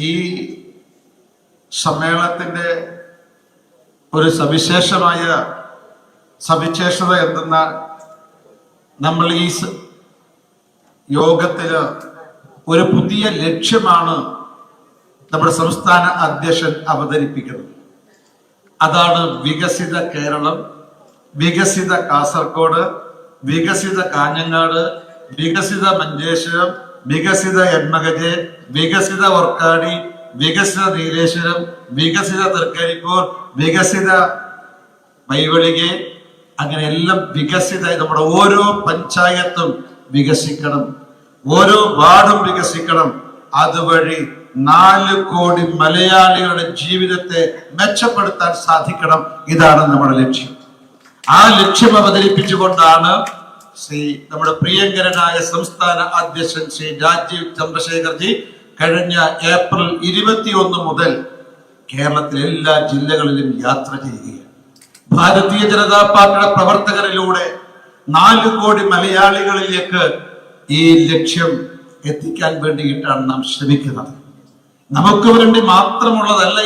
ഈ സമ്മേളനത്തിന്റെ ഒരു സവിശേഷത എന്തെന്നാൽ നമ്മൾ ഈ യോഗത്തില് ഒരു പുതിയ ലക്ഷ്യമാണ് നമ്മുടെ സംസ്ഥാന അധ്യക്ഷൻ അവതരിപ്പിക്കുന്നത്. അതാണ് വികസിത കേരളം, വികസിത കാസർഗോഡ്, വികസിത കാഞ്ഞങ്ങാട്, വികസിത മഞ്ചേശ്വരം, വികസിത എൺമകജെ, വികസിത ഒർക്കാടി, വികസിത നീലേശ്വരം, വികസിത തൃക്കരിപ്പൂർ, വികസിത വൈവളികെ, അങ്ങനെ എല്ലാം വികസിത. നമ്മുടെ ഓരോ പഞ്ചായത്തും വികസിക്കണം, ഓരോ വാർഡും വികസിക്കണം. അതുവഴി 4 കോടി മലയാളികളുടെ ജീവിതത്തെ മെച്ചപ്പെടുത്താൻ സാധിക്കണം. ഇതാണ് നമ്മുടെ ലക്ഷ്യം. ആ ലക്ഷ്യം അവതരിപ്പിച്ചുകൊണ്ടാണ് നമ്മുടെ പ്രിയങ്കരനായ സംസ്ഥാന അധ്യക്ഷൻ ശ്രീ രാജീവ് ചന്ദ്രശേഖർജി കഴിഞ്ഞ ഏപ്രിൽ 21 മുതൽ കേരളത്തിലെ എല്ലാ ജില്ലകളിലും യാത്ര ചെയ്യുകയാണ്. ഭാരതീയ ജനതാ പാർട്ടിയുടെ പ്രവർത്തകരിലൂടെ 4 കോടി മലയാളികളിലേക്ക് ഈ ലക്ഷ്യം എത്തിക്കാൻ വേണ്ടിയിട്ടാണ് നാം ശ്രമിക്കുന്നത്. നമുക്ക് വേണ്ടി മാത്രമുള്ളതല്ല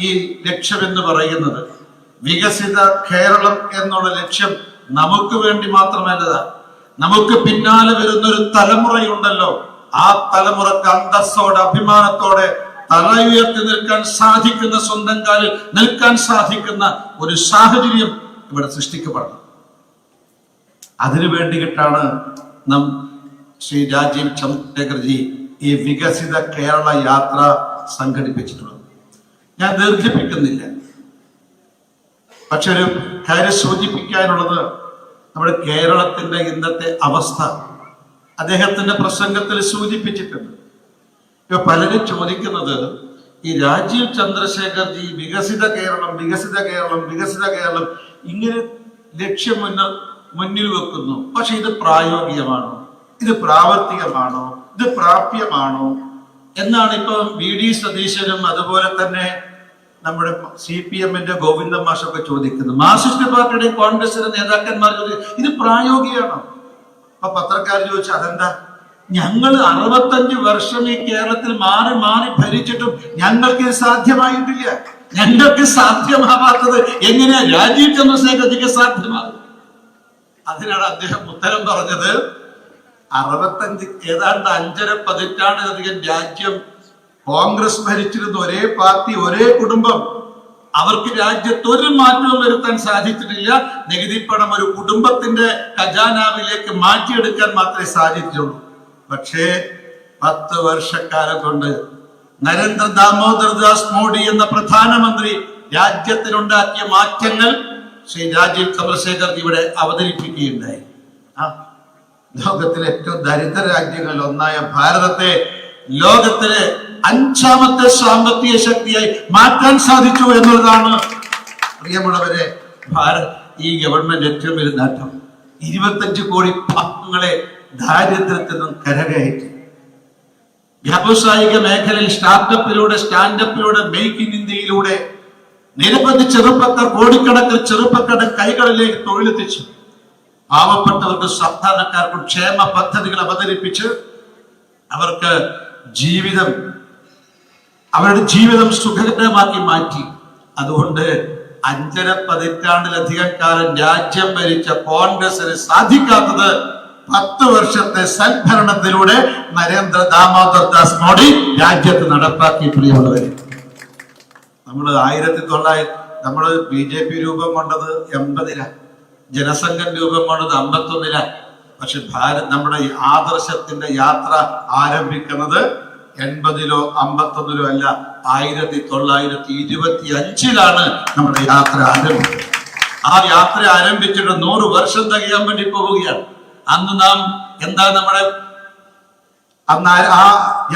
ഈ ലക്ഷ്യം എന്ന് പറയുന്നത്. വികസിത കേരളം എന്നുള്ള ലക്ഷ്യം നമുക്ക് വേണ്ടി മാത്രമല്ല, നമുക്ക് പിന്നാലെ വരുന്നൊരു തലമുറയുണ്ടല്ലോ, ആ തലമുറക്ക് അന്തസ്സോടെ അഭിമാനത്തോടെ തല ഉയർത്തി നിൽക്കാൻ സാധിക്കുന്ന, സ്വന്തം കാലിൽ നിൽക്കാൻ സാധിക്കുന്ന ഒരു സാഹചര്യം ഇവിടെ സൃഷ്ടിക്കപ്പെടണം. അതിനു വേണ്ടിയിട്ടാണ് നാം ശ്രീ രാജീവ് ചന്ദ്രശേഖർജി ഈ വികസിത കേരള യാത്ര സംഘടിപ്പിച്ചിട്ടുള്ളത്. ഞാൻ ദീർഘിപ്പിക്കുന്നില്ല, പക്ഷെ ഒരു കാര്യം സൂചിപ്പിക്കാനുള്ളത്, നമ്മുടെ കേരളത്തിന്റെ ഇന്നത്തെ അവസ്ഥ അദ്ദേഹത്തിന്റെ പ്രസംഗത്തിൽ സൂചിപ്പിച്ചിട്ടുണ്ട്. ഇപ്പൊ പലരും ചോദിക്കുന്നത്, ഈ രാജീവ് ചന്ദ്രശേഖർജി വികസിത കേരളം വികസിത കേരളം വികസിത കേരളം ഇങ്ങനെ ലക്ഷ്യം മുന്നിൽ വെക്കുന്നു, പക്ഷെ ഇത് പ്രായോഗികമാണോ, ഇത് പ്രാവർത്തികമാണോ, ഇത് പ്രാപ്യമാണോ എന്നാണ് ഇപ്പൊ VD സതീശനും അതുപോലെ തന്നെ നമ്മുടെ CPM-ന്റെ ഗോവിന്ദ മാഷൊക്കെ ചോദിക്കുന്നത്. മാർക്സിസ്റ്റ് പാർട്ടിയുടെ കോൺഗ്രസിന്റെ നേതാക്കന്മാർ ചോദിക്കുന്നത്, ഇത് പ്രായോഗികമാണോ? അപ്പൊ പത്രക്കാർ ചോദിച്ചു, അതെന്താ, ഞങ്ങൾ 65 വർഷം ഈ കേരളത്തിൽ മാറി മാറി ഭരിച്ചിട്ടും ഞങ്ങൾക്ക് ഇത് സാധ്യമായിട്ടില്ല. ഞങ്ങൾക്ക് സാധ്യമാവാത്തത് എങ്ങനെയാ രാജീവ് ചന്ദ്രശേഖർജിക്ക് സാധ്യമാകും? അതിനാണ് അദ്ദേഹം ഉത്തരം പറഞ്ഞത്, 65 ഏതാണ്ട് 5.5 പതിറ്റാണ്ടിലധികം രാജ്യം കോൺഗ്രസ് ഭരിച്ചിരുന്ന ഒരേ പാർട്ടി, ഒരേ കുടുംബം, അവർക്ക് രാജ്യത്ത് ഒരു മാറ്റവും വരുത്താൻ സാധിച്ചിട്ടില്ല. നികുതി പണം ഒരു കുടുംബത്തിന്റെ ഖജാനാവിലേക്ക് മാറ്റിയെടുക്കാൻ മാത്രമേ സാധിച്ചുള്ളൂ. പക്ഷേ 10 വർഷക്കാലം കൊണ്ട് നരേന്ദ്ര ദാമോദർദാസ് മോഡി എന്ന പ്രധാനമന്ത്രി രാജ്യത്തിനുണ്ടാക്കിയ മാറ്റങ്ങൾ ശ്രീ രാജീവ് ചന്ദ്രശേഖർജി ഇവിടെ അവതരിപ്പിക്കുകയുണ്ടായി. ലോകത്തിലെ ഏറ്റവും ദരിദ്ര രാജ്യങ്ങളിൽ ഒന്നായ ഭാരതത്തെ ലോകത്തിലെ 5ാമത്തെ സാമ്പത്തിക ശക്തിയായി മാറ്റാൻ സാധിച്ചു എന്നുള്ളതാണ് പ്രിയമുള്ളവരെ ഈ ഗവൺമെന്റ് ഏറ്റവും വലിയ നേട്ടം. 25 കോടി പാവങ്ങളെ ദാരിദ്ര്യത്തിൽ നിന്നും കരകയറ്റി. വ്യാവസായിക മേഖലയിൽ സ്റ്റാർട്ടപ്പിലൂടെ, സ്റ്റാൻഡപ്പിലൂടെ, മേക്ക് ഇൻ ഇന്ത്യയിലൂടെ നിരവധി ചെറുപ്പക്കാർ, കോടിക്കണക്കിന് ചെറുപ്പക്കാരുടെ കൈകളിലേക്ക് തൊഴിലെത്തിച്ചു. പാവപ്പെട്ടവർക്ക്, സാധാരണക്കാർക്കും ക്ഷേമ പദ്ധതികൾ അവതരിപ്പിച്ച് അവർക്ക് അവരുടെ ജീവിതം സുഖകരമാക്കി മാറ്റി. അതുകൊണ്ട് 5.5 പതിറ്റാണ്ടിലധികം കാലം രാജ്യം ഭരിച്ച കോൺഗ്രസിന് സാധിക്കാത്തത് 10 വർഷത്തെ സൽഭരണത്തിലൂടെ നരേന്ദ്ര ദാമോദർദാസ് മോഡി രാജ്യത്ത് നടപ്പാക്കി. പ്രിയമുള്ളവരെ, നമ്മള് BJP രൂപം കൊണ്ടത് 80-ലാണ്, ജനസംഘം രൂപം കൊണ്ടത് 51-ലാണ്. പക്ഷെ നമ്മുടെ ഈ ആദർശത്തിന്റെ യാത്ര ആരംഭിക്കുന്നത് 80-ലോ 51-ലോ അല്ല, 1925-ലാണ് നമ്മുടെ യാത്ര ആരംഭിച്ചത്. ആ യാത്ര ആരംഭിച്ചിട്ട് 100 വർഷം തികയാൻ വേണ്ടി പോവുകയാണ്. അന്ന് നാം ആ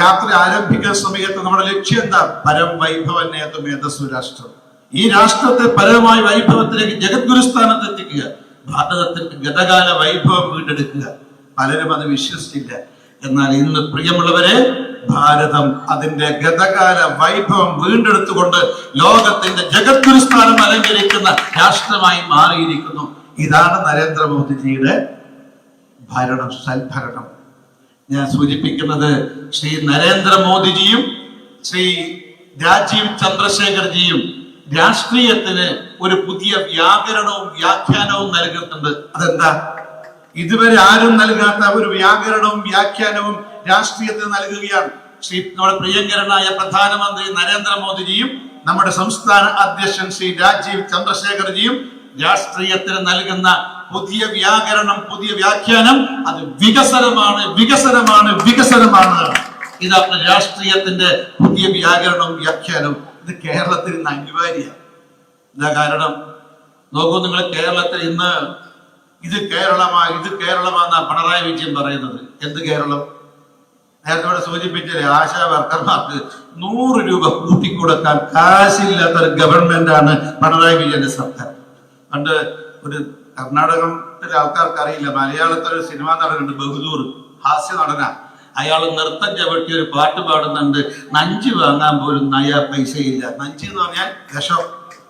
യാത്ര ആരംഭിക്കുന്ന സമയത്ത് നമ്മുടെ ലക്ഷ്യം എന്താ? പരം വൈഭവന്നേതും മേധസ്സു രാഷ്ട്രം. ഈ രാഷ്ട്രത്തെ പരമായ വൈഭവത്തിലേക്ക് ജഗദ്ഗുരുസ്ഥാനത്ത് എത്തിക്കുക, ഭാരതത്തിന്റെ ഗതകാല വൈഭവം വീണ്ടെടുക്കുക. പലരും അത് വിശ്വസിച്ചില്ല. എന്നാൽ ഇന്ന് പ്രിയമുള്ളവരെ, ഭാരതം അതിന്റെ ഗതകാല വൈഭവം വീണ്ടെടുത്തുകൊണ്ട് ലോകത്തിന്റെ ജഗദ്ഗുരുസ്ഥാനം അലങ്കരിക്കുന്ന രാഷ്ട്രമായി മാറിയിരിക്കുന്നു. ഇതാണ് നരേന്ദ്രമോദിജിയുടെ ഭരണം, സൽഭരണം. ഞാൻ സൂചിപ്പിക്കുന്നത്, ശ്രീ നരേന്ദ്രമോദിജിയും ശ്രീ രാജീവ് ചന്ദ്രശേഖർജിയും രാഷ്ട്രീയത്തിന് ഒരു പുതിയ വ്യാകരണവും വ്യാഖ്യാനവും നൽകുന്നുണ്ട്. അതെന്താ? ഇതുവരെ ആരും നൽകാത്ത ഒരു വ്യാകരണവും വ്യാഖ്യാനവും രാഷ്ട്രീയത്തിന് നൽകുകയാണ് നമ്മുടെ പ്രിയങ്കരനായ പ്രധാനമന്ത്രി നരേന്ദ്രമോദിജിയും നമ്മുടെ സംസ്ഥാന അധ്യക്ഷൻ ശ്രീ രാജീവ് ചന്ദ്രശേഖർജിയും രാഷ്ട്രീയത്തിന് നൽകുന്ന പുതിയ വ്യാകരണം, പുതിയ വ്യാഖ്യാനം, അത് വികസനമാണ്, വികസനമാണ്, വികസനമാണ്. ഇതാണ് രാഷ്ട്രീയത്തിന്റെ പുതിയ വ്യാകരണവും വ്യാഖ്യാനവും. ഇത് കേരളത്തിൽ ഇന്ന് അനിവാര്യമാണ്. എന്താ കാരണം? നോക്കൂ നിങ്ങൾ, കേരളത്തിൽ ഇന്ന് ഇത് കേരളമാണെന്നാ പിണറായി വിജയൻ പറയുന്നത്. എന്ത് കേരളം? നേരത്തെ സൂചിപ്പിച്ചില്ലേ, ആശാ വർക്കർമാർക്ക് 100 രൂപ കൂട്ടിക്കൊടുക്കാൻ കാശില്ലാത്തൊരു ഗവൺമെന്റാണ് പിണറായി വിജയന്റെ സർക്കാർ. പണ്ട് ഒരു കർണാടകത്തിലെ ആൾക്കാർക്ക് അറിയില്ല, മലയാളത്തിലൊരു സിനിമാ നടനുണ്ട്, ബഹദൂർ, ഹാസ്യ നടന. അയാൾ നൃത്തം ചവിട്ടി ഒരു പാട്ട് പാടുന്നുണ്ട്, നഞ്ച് വാങ്ങാൻ പോലും നയ പൈസയില്ല. നഞ്ച് എന്ന് പറഞ്ഞാൽ വിഷം,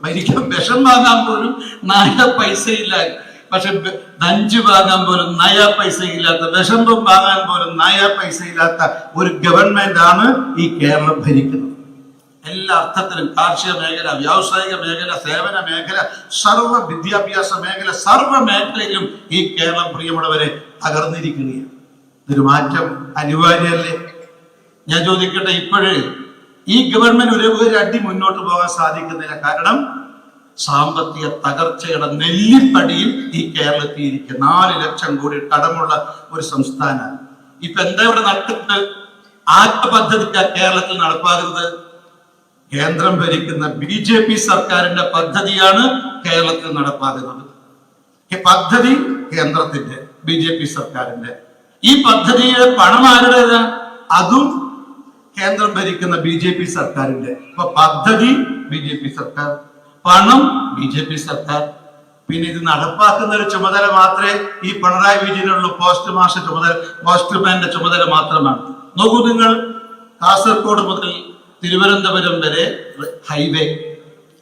മരിക്കാൻ വിഷം വാങ്ങാൻ പോലും നയ പൈസയില്ല. പക്ഷെ നഞ്ച് വാങ്ങാൻ പോലും നയ പൈസയില്ലാത്ത, വിഷമ്പം വാങ്ങാൻ പോലും നയ പൈസയില്ലാത്ത ഒരു ഗവൺമെന്റ് ആണ് ഈ കേരളം ഭരിക്കുന്നത്. എല്ലാ അർത്ഥത്തിലും കാർഷിക മേഖല, വ്യാവസായിക മേഖല, സേവന മേഖല, സർവ്വ വിദ്യാഭ്യാസ മേഖല, സർവ്വ മേഖലയിലും ഈ കേരളം പ്രിയമുള്ളവരെ തകർന്നിരിക്കുകയാണ്. ഇതൊരു മാറ്റം അനിവാര്യമല്ലേ? ഞാൻ ചോദിക്കട്ടെ, ഇപ്പോഴേ ഈ ഗവൺമെന്റ് ഒരു അടി മുന്നോട്ട് പോകാൻ സാധിക്കുന്നില്ല. കാരണം സാമ്പത്തിക തകർച്ചയുടെ നെല്ലിപ്പടിയിൽ ഈ കേരളത്തിൽ ഇരിക്കുക 4 ലക്ഷം കോടി കടമുള്ള ഒരു സംസ്ഥാനമാണ്. ഇപ്പൊ എന്താ ഇവിടെ നടക്കുന്നത്? ആറ്റ പദ്ധതിക്കാണ് കേരളത്തിൽ നടപ്പാകുന്നത്. കേന്ദ്രം ഭരിക്കുന്ന BJP സർക്കാരിന്റെ പദ്ധതിയാണ് കേരളത്തിൽ നടപ്പാകുന്നത്. ഈ പദ്ധതി കേന്ദ്രത്തിന്റെ, BJP സർക്കാരിന്റെ. ഈ പദ്ധതിയുടെ പണം ആരുടേതാ? അതും കേന്ദ്രം ഭരിക്കുന്ന BJP സർക്കാരിന്റെ. ഇപ്പൊ പദ്ധതി BJP സർക്കാർ, പണം BJP സർക്കാർ. പിന്നെ ഇത് നടപ്പാക്കുന്ന ഒരു ചുമതല മാത്രമേ ഈ പിണറായി വിജയനുള്ള പോസ്റ്റ്മാന്റെ ചുമതല മാത്രമാണ്. നോക്കൂ നിങ്ങൾ, കാസർഗോഡ് മുതൽ തിരുവനന്തപുരം വരെ ഹൈവേ.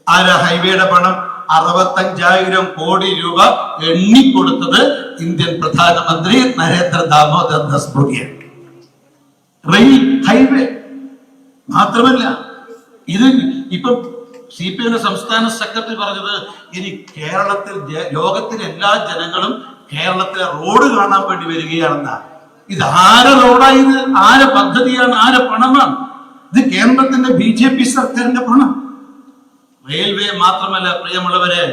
ആരാ ഹൈവേയുടെ പണം? 65,000 കോടി രൂപ എണ്ണിക്കൊടുത്തത് ഇന്ത്യൻ പ്രധാനമന്ത്രി നരേന്ദ്ര ദാമോദർ ദാസ് മോദിയാണ്. റെയിൽ ഹൈവേ മാത്രമല്ല, ഇത് ഇപ്പൊ CPM സംസ്ഥാന സെക്രട്ടറി പറഞ്ഞത്, ഇനി കേരളത്തിൽ ലോകത്തിലെ എല്ലാ ജനങ്ങളും കേരളത്തിലെ റോഡ് കാണാൻ വേണ്ടി വരികയാണെന്നാ. ഇത് ആരെ റോഡായത്? ആരെ പദ്ധതിയാണ്? ആരെ പണമാണ്? ഇത് കേന്ദ്രത്തിന്റെ BJP സർക്കാരിന്റെ പണം. റെയിൽവേ മാത്രമല്ല പ്രിയമുള്ളവരെ,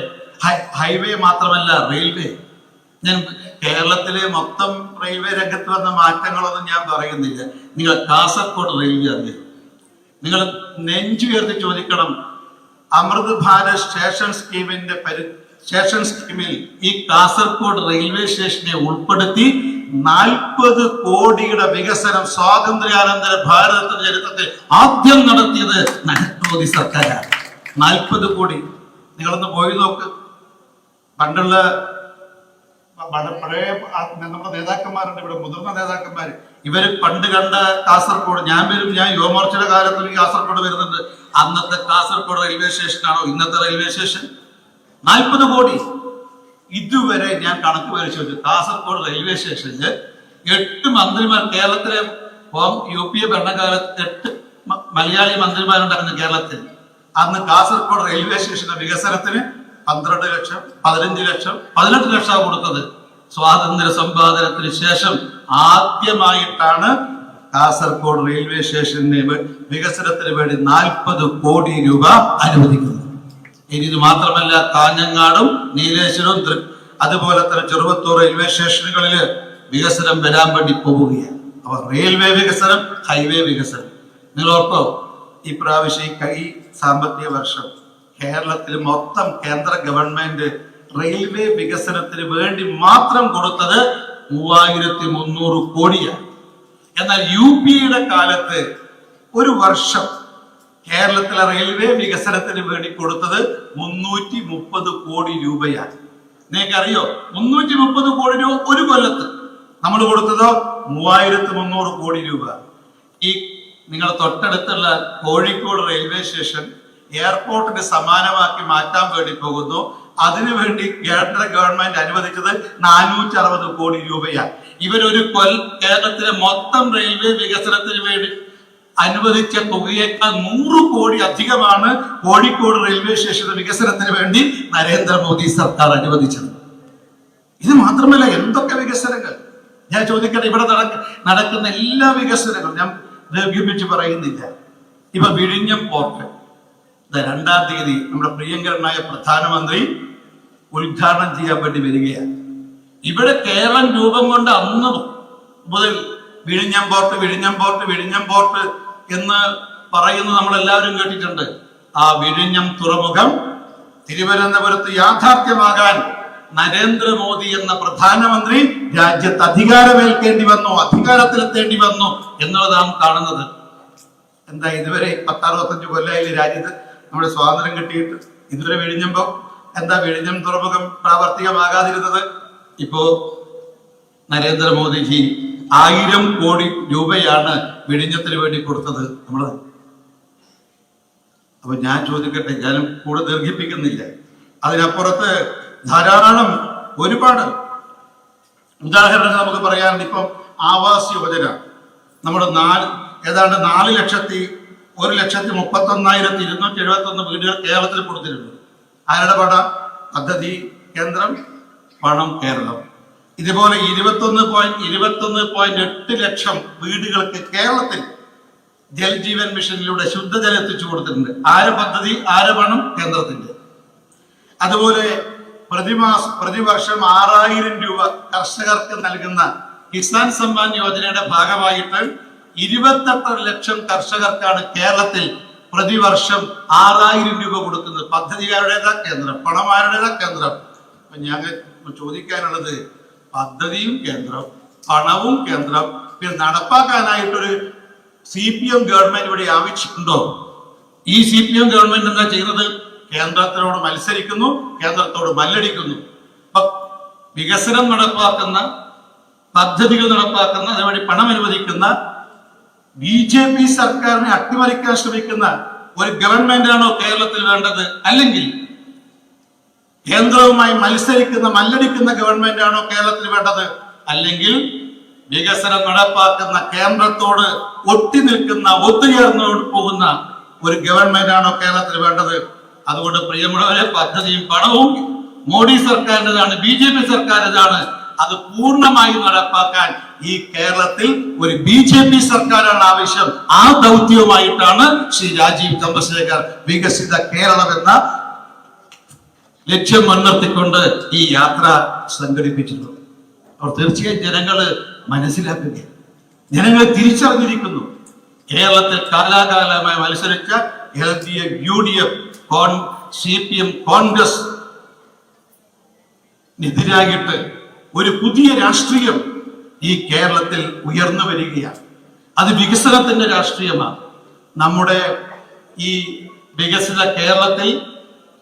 ഹൈവേ മാത്രമല്ല, റെയിൽവേ. ഞാൻ കേരളത്തിലെ മൊത്തം റെയിൽവേ രംഗത്ത് വന്ന മാറ്റങ്ങളൊന്നും ഞാൻ പറയുന്നില്ല. നിങ്ങൾ കാസർഗോഡ് റെയിൽവേ അറിയാം. നിങ്ങൾ നെഞ്ചുയർത്തി ചോദിക്കണം. അമൃത് ഭാരത് സ്റ്റേഷൻ സ്കീമിൽ ഈ കാസർഗോഡ് റെയിൽവേ സ്റ്റേഷനെ ഉൾപ്പെടുത്തി 40 കോടിയുടെ വികസനം സ്വാതന്ത്ര്യാനന്തര ഭാരതത്തിന്റെ ചരിത്രത്തിൽ ആദ്യം നടത്തിയത് നരേന്ദ്രമോദി സർക്കാരാണ്. 40 കോടി. നിങ്ങളൊന്ന് പോയി നോക്ക്. പണ്ടുള്ള പഴയ നമ്മുടെ നേതാക്കന്മാരുണ്ട് ഇവിടെ, മുതിർന്ന നേതാക്കന്മാര്. ഇവര് പണ്ട് കണ്ട കാസർഗോഡ്, ഞാൻ യുവമോർച്ചയുടെ കാലത്ത് കാസർഗോഡ് വരുന്നുണ്ട്. അന്നത്തെ കാസർഗോഡ് റെയിൽവേ സ്റ്റേഷനാണോ ഇന്നത്തെ റെയിൽവേ സ്റ്റേഷൻ? 40 കോടി. ഇതുവരെ ഞാൻ കണക്ക് പരിശോധിച്ചു, കാസർഗോഡ് റെയിൽവേ സ്റ്റേഷനില് 8 മന്ത്രിമാർ, കേരളത്തിലെ UPA ഭരണകാലത്ത് 8 മലയാളി മന്ത്രിമാരുണ്ടായിരുന്നു കേരളത്തിൽ. അന്ന് കാസർഗോഡ് റെയിൽവേ സ്റ്റേഷന്റെ വികസനത്തിന് 12 ലക്ഷം, 15 ലക്ഷം, 18 ലക്ഷം കൊടുത്തത്. സ്വാതന്ത്ര്യ സമ്പാദനത്തിന് ശേഷം ആദ്യമായിട്ടാണ് കാസർഗോഡ് റെയിൽവേ സ്റ്റേഷന്റെ വികസനത്തിന് വേണ്ടി 40 കോടി രൂപ അനുവദിക്കുന്നത്. ഇനി ഇത് മാത്രമല്ല, കാഞ്ഞങ്ങാടും നീലേശ്വരവും അതുപോലെ തന്നെ ചെറുവത്തൂർ റെയിൽവേ സ്റ്റേഷനുകളില് വികസനം വരാൻ വേണ്ടി പോവുകയാണ്. അപ്പൊ റെയിൽവേ വികസനം, ഹൈവേ വികസനം. നിങ്ങൾ ഓർക്കോ, ഈ പ്രാവശ്യം ഈ സാമ്പത്തിക വർഷം കേരളത്തിൽ മൊത്തം കേന്ദ്ര ഗവൺമെന്റ് റെയിൽവേ വികസനത്തിന് വേണ്ടി മാത്രം കൊടുത്തത് 3300 കോടിയാണ്. എന്നാൽ UPയുടെ കാലത്ത് ഒരു വർഷം കേരളത്തിലെ റെയിൽവേ വികസനത്തിന് വേണ്ടി കൊടുത്തത് 330 കോടി രൂപയാണ്. നിങ്ങൾക്കറിയോ, 330 കോടി രൂപ ഒരു കൊല്ലത്ത്. നമ്മൾ കൊടുത്തതോ 3300 കോടി രൂപ. ഈ നിങ്ങൾ തൊട്ടടുത്തുള്ള കോഴിക്കോട് റെയിൽവേ സ്റ്റേഷൻ എയർപോർട്ടിന് സമാനമാക്കി മാറ്റാൻ വേണ്ടി പോകുന്നു. അതിനുവേണ്ടി കേന്ദ്ര ഗവൺമെന്റ് അനുവദിച്ചത് 460 കോടി രൂപയാണ്. ഇവരൊരു കേരളത്തിലെ മൊത്തം റെയിൽവേ വികസനത്തിന് വേണ്ടി അനുവദിച്ച തുകയേക്കാൾ 100 കോടി അധികമാണ് കോഴിക്കോട് റെയിൽവേ സ്റ്റേഷന്റെ വികസനത്തിന് വേണ്ടി നരേന്ദ്രമോദി സർക്കാർ അനുവദിച്ചത്. ഇത് മാത്രമല്ല, എന്തൊക്കെ വികസനങ്ങൾ. ഞാൻ ചോദിക്കട്ടെ, ഇവിടെ നടക്കുന്ന എല്ലാ വികസനങ്ങളും ഞാൻ ദീർഘിപ്പിച്ച് പറയുന്നില്ല. ഇപ്പൊ വിഴിഞ്ഞം പോർട്ട് 2-ാം തീയതി നമ്മുടെ പ്രിയങ്കരനായ പ്രധാനമന്ത്രി ഉദ്ഘാടനം ചെയ്യാൻ വേണ്ടി വരികയാണ്. ഇവിടെ കേരളം രൂപം കൊണ്ട് അന്ന് മുതൽ വിഴിഞ്ഞം പോർട്ട്, വിഴിഞ്ഞം പോർട്ട്, വിഴിഞ്ഞം പോർട്ട് എന്ന് പറയുന്നത് നമ്മൾ എല്ലാവരും കേട്ടിട്ടുണ്ട്. ആ വിഴിഞ്ഞം തുറമുഖം തിരുവനന്തപുരത്ത് യാഥാർത്ഥ്യമാകാൻ നരേന്ദ്രമോദി എന്ന പ്രധാനമന്ത്രി രാജ്യത്ത് അധികാരത്തിലെത്തേണ്ടി വന്നു എന്നുള്ളതാണ് കാണുന്നത്. എന്താ ഇതുവരെ 10-65 കൊല്ലമായി രാജ്യത്ത് നമ്മുടെ സ്വാതന്ത്ര്യം കിട്ടിയിട്ട് ഇതുവരെ വിഴിഞ്ഞം തുറമുഖം പ്രാവർത്തികമാകാതിരുന്നത്? ഇപ്പോ നരേന്ദ്രമോദിജി 1000 കോടി രൂപയാണ് വിഴിഞ്ഞത്തിന് വേണ്ടി കൊടുത്തത് നമ്മള്. അപ്പൊ ഞാൻ ചോദിക്കട്ടെ, ഞാൻ കൂടെ ദീർഘിപ്പിക്കുന്നില്ല. അതിനപ്പുറത്ത് ധാരാളം ഒരുപാട് ഉദാഹരണങ്ങൾ നമുക്ക് പറയാറുണ്ട്. ഇപ്പം ആവാസ് യോജന നമ്മുടെ ഏതാണ്ട് 4,01,31,271 വീടുകൾ കേരളത്തിൽ കൊടുത്തിട്ടുണ്ട്. ആരുടെ പണം? പദ്ധതി കേന്ദ്രം, പണം കേരളം. ഇതുപോലെ 21.8 ലക്ഷം വീടുകൾക്ക് കേരളത്തിൽ ജൽജീവൻ മിഷനിലൂടെ ശുദ്ധജലം എത്തിച്ചു കൊടുത്തിട്ടുണ്ട്. ആരെ പദ്ധതി, ആരെ പണം? കേന്ദ്രത്തിന്റെ. അതുപോലെ പ്രതിവർഷം 6000 രൂപ കർഷകർക്ക് നൽകുന്ന കിസാൻ സമ്മാൻ യോജനയുടെ ഭാഗമായിട്ട് 28 ലക്ഷം കർഷകർക്കാണ് കേരളത്തിൽ പ്രതിവർഷം 6000 രൂപ കൊടുക്കുന്നത്. പദ്ധതിക്കാരുടേതാ കേന്ദ്രം, പണമാരുടേതാ കേന്ദ്രം. അപ്പൊ ഞങ്ങൾ ചോദിക്കാനുള്ളത്, പദ്ധതിയും കേന്ദ്രം, പണവും കേന്ദ്രം, പിന്നെ നടപ്പാക്കാനായിട്ടൊരു CPM ഗവൺമെന്റ് ഇവിടെ ആവശ്യമുണ്ടോ? ഈ CPM ഗവൺമെന്റ് എന്താ ചെയ്യുന്നത്? കേന്ദ്രത്തിനോട് മത്സരിക്കുന്നു, കേന്ദ്രത്തോട് മല്ലടിക്കുന്നു. വികസനം നടപ്പാക്കുന്ന, പദ്ധതികൾ നടപ്പാക്കുന്ന, അതുവഴി പണം അനുവദിക്കുന്ന BJP സർക്കാരിനെ അട്ടിമറിക്കാൻ ശ്രമിക്കുന്ന ഒരു ഗവൺമെന്റാണോ കേരളത്തിൽ വേണ്ടത്? അല്ലെങ്കിൽ കേന്ദ്രവുമായി മത്സരിക്കുന്ന, മല്ലടിക്കുന്ന ഗവൺമെന്റ് ആണോ കേരളത്തിൽ വേണ്ടത്? അല്ലെങ്കിൽ വികസനം നടപ്പാക്കുന്ന, കേന്ദ്രത്തോട് ഒട്ടി നിൽക്കുന്ന, ഒത്തുചേർന്നു പോകുന്ന ഒരു ഗവൺമെന്റ് ആണോ കേരളത്തിൽ വേണ്ടത്? അതുകൊണ്ട് പ്രിയമുള്ളവരെ, പദ്ധതിയും പണവും മോഡി സർക്കാരിൻ്റെതാണ്, BJP സർക്കാരിൻ്റെതാണ്. അത് പൂർണ്ണമായി നടപ്പാക്കാൻ ഈ കേരളത്തിൽ ഒരു BJP സർക്കാരാണ് ആവശ്യം. ആ ദൗത്യവുമായിട്ടാണ് ശ്രീ രാജീവ് ചന്ദ്രശേഖർ വികസിത കേരളം എന്ന ലക്ഷ്യം മുൻനിർത്തിക്കൊണ്ട് ഈ യാത്ര സംഘടിപ്പിച്ചിട്ടുള്ളത്. അവർ തീർച്ചയായും ജനങ്ങള് മനസ്സിലാക്കുക, ജനങ്ങൾ തിരിച്ചറിഞ്ഞിരിക്കുന്നു. കേരളത്തിൽ കാലാകാലമായി മത്സരിച്ച LDF, UDF, CPM, കോൺഗ്രസ് എതിരായിട്ട് ഒരു പുതിയ രാഷ്ട്രീയം ഈ കേരളത്തിൽ ഉയർന്നു വരികയാണ്. അത് വികസനത്തിന്റെ രാഷ്ട്രീയമാണ്. നമ്മുടെ ഈ വികസിത കേരളത്തിൽ,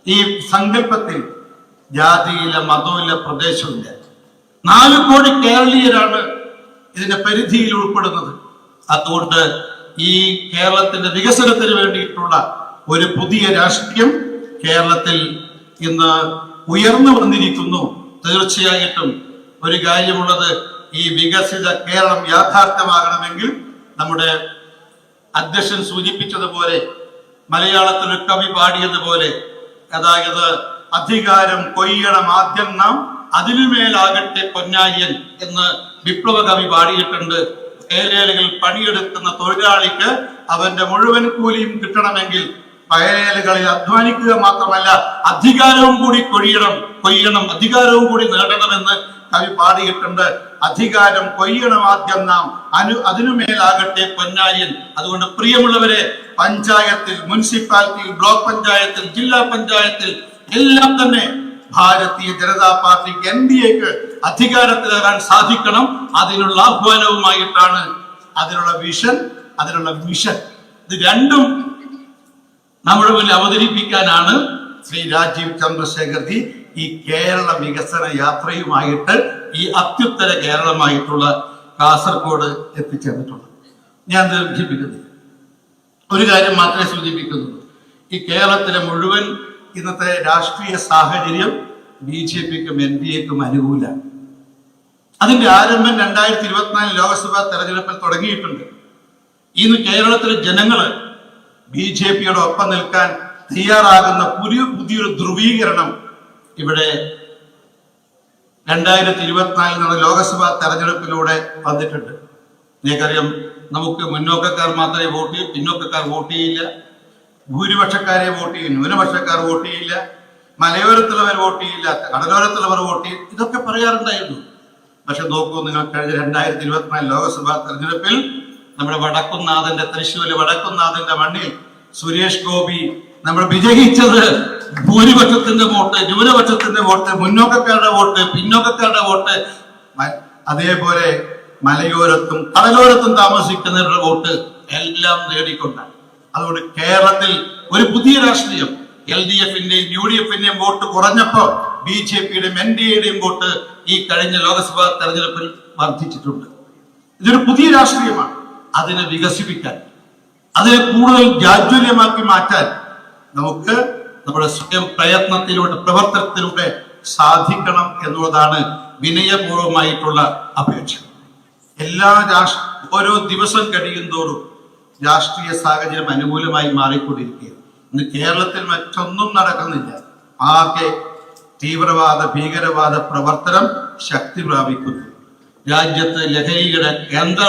ഈ സങ്കല്പത്തിൽ ജാതിയില്ല, മതമില്ല, പ്രദേശമില്ല. 4 കോടി കേരളീയരാണ് ഇതിന്റെ പരിധിയിൽ ഉൾപ്പെടുന്നത്. അതുകൊണ്ട് ഈ കേരളത്തിന്റെ വികസനത്തിന് വേണ്ടിയിട്ടുള്ള ഒരു പുതിയ രാഷ്ട്രീയം കേരളത്തിൽ ഇന്ന് ഉയർന്നു വന്നിരിക്കുന്നു. തീർച്ചയായിട്ടും ഒരു കാര്യമുള്ളത്, ഈ വികസിത കേരളം യാഥാർത്ഥ്യമാകണമെങ്കിൽ നമ്മുടെ അധ്യക്ഷൻ സൂചിപ്പിച്ചതുപോലെ, മലയാളത്തിൽ ഒരു കവി പാടിയതുപോലെ, അതായത് അധികാരം കൊയ്യണം ആദ്യം നാം, അതിനുമേലാകട്ടെ പൊന്നാര്യൻ എന്ന് വിപ്ലവ കവി പാടിയിട്ടുണ്ട്. ഏലേലുകൾ പണിയെടുക്കുന്ന തൊഴിലാളിക്ക് അവന്റെ മുഴുവൻ കൂലിയും കിട്ടണമെങ്കിൽ വയലേലുകളിൽ അധ്വാനിക്കുക മാത്രമല്ല, അധികാരവും കൂടി കൊയ്യണം, അധികാരവും കൂടി നേടണമെന്ന് കവി പാടിയിട്ടുണ്ട്. അധികാരം കൊയ്യണം ആദ്യം നാം, അതിനുമേലാകട്ടെ പൊന്നാര്യൻ. അതുകൊണ്ട് പ്രിയമുള്ളവരെ, പഞ്ചായത്തിൽ, മുനിസിപ്പാലിറ്റിയിൽ, ബ്ലോക്ക് പഞ്ചായത്തിൽ, ജില്ലാ പഞ്ചായത്തിൽ എല്ലാം തന്നെ ഭാരതീയ ജനതാ പാർട്ടിക്ക്, NDAക്ക് അധികാരത്തിലേറാൻ സാധിക്കണം. അതിനുള്ള ആഹ്വാനവുമായിട്ടാണ്, അതിനുള്ള വിഷൻ, അതിനുള്ള മിഷൻ, ഇത് രണ്ടും നമ്മുടെ മുന്നിൽ അവതരിപ്പിക്കാനാണ് ശ്രീ രാജീവ് ചന്ദ്രശേഖർജി ഈ കേരള വികസന യാത്രയുമായിട്ട്, ഈ അത്യുത്തര കേരളമായിട്ടുള്ള കാസർഗോഡ് എത്തിച്ചേർന്നിട്ടുള്ളത്. ഞാൻ ദീർഘിപ്പിക്കുന്നില്ല, ഒരു കാര്യം മാത്രമേ സൂചിപ്പിക്കുന്നുള്ളൂ. ഈ കേരളത്തിലെ മുഴുവൻ ഇന്നത്തെ രാഷ്ട്രീയ സാഹചര്യം BJPക്കും NDAക്കും അനുകൂലമാണ്. അതിന്റെ ആരംഭം 2024 ലോക്സഭാ തെരഞ്ഞെടുപ്പിൽ തുടങ്ങിയിട്ടുണ്ട്. ഇന്ന് കേരളത്തിലെ ജനങ്ങള് BJPയുടെ ഒപ്പം നിൽക്കാൻ തയ്യാറാകുന്ന പുതിയൊരു ധ്രുവീകരണം ഇവിടെ 2024 ലോക്സഭാ തെരഞ്ഞെടുപ്പിലൂടെ വന്നിട്ടുണ്ട്. നിങ്ങൾക്കറിയാം, നമുക്ക് മുന്നോക്കക്കാർ മാത്രമേ വോട്ട് ചെയ്യൂ, പിന്നോക്കക്കാർ വോട്ട് ചെയ്യില്ല. ഭൂരിപക്ഷക്കാരെ വോട്ട് ചെയ്യും, ന്യൂനപക്ഷക്കാർ വോട്ട് ചെയ്യില്ല. മലയോരത്തുള്ളവർ വോട്ട് ചെയ്യില്ല, കടലോരത്തുള്ളവർ വോട്ട് ചെയ്യും, ഇതൊക്കെ പറയാറുണ്ടായിരുന്നു. പക്ഷെ നോക്കൂ നിങ്ങൾ, കഴിഞ്ഞ 2024 ലോക്സഭാ തെരഞ്ഞെടുപ്പിൽ നമ്മുടെ വടക്കുന്നാഥന്റെ, തൃശ്ശൂര് വടക്കുന്നാഥന്റെ മണ്ണിൽ സുരേഷ് ഗോപി നമ്മൾ വിജയിച്ചത് ഭൂരിപക്ഷത്തിന്റെ വോട്ട്, ന്യൂനപക്ഷത്തിന്റെ വോട്ട്, മുന്നോക്കക്കാരുടെ വോട്ട്, പിന്നോക്കക്കാരുടെ വോട്ട്, അതേപോലെ മലയോരത്തും കടലോരത്തും താമസിക്കുന്നവരുടെ വോട്ട് എല്ലാം നേടിക്കൊണ്ടാണ്. അതുകൊണ്ട് കേരളത്തിൽ ഒരു പുതിയ രാഷ്ട്രീയം, LDFന്റെയും UDFന്റെയും വോട്ട് കുറഞ്ഞപ്പോൾ BJPയുടെയും NDAയുടെയും വോട്ട് ഈ കഴിഞ്ഞ ലോക്സഭാ തെരഞ്ഞെടുപ്പിൽ വർദ്ധിച്ചിട്ടുണ്ട്. ഇതൊരു പുതിയ രാഷ്ട്രീയമാണ്. അതിനെ വികസിപ്പിക്കാൻ, അതിനെ കൂടുതൽ ജാജ്വല്യമാക്കി മാറ്റാൻ നമുക്ക് നമ്മുടെ സ്വയം പ്രയത്നത്തിലൂടെ, പ്രവർത്തനത്തിലൂടെ സാധിക്കണം എന്നുള്ളതാണ് വിനയപൂർവമായിട്ടുള്ള അപേക്ഷ. ഓരോ ദിവസം കഴിയും തോറും രാഷ്ട്രീയ സാഹചര്യം അനുകൂലമായി മാറിക്കൊണ്ടിരിക്കുകയാണ്. ഇന്ന് കേരളത്തിൽ മറ്റൊന്നും നടക്കുന്നില്ല. ആകെ തീവ്രവാദ ഭീകരവാദ പ്രവർത്തനം ശക്തി പ്രാപിക്കുന്നു. രാജ്യത്ത് ലഹരിയുടെ കേന്ദ്ര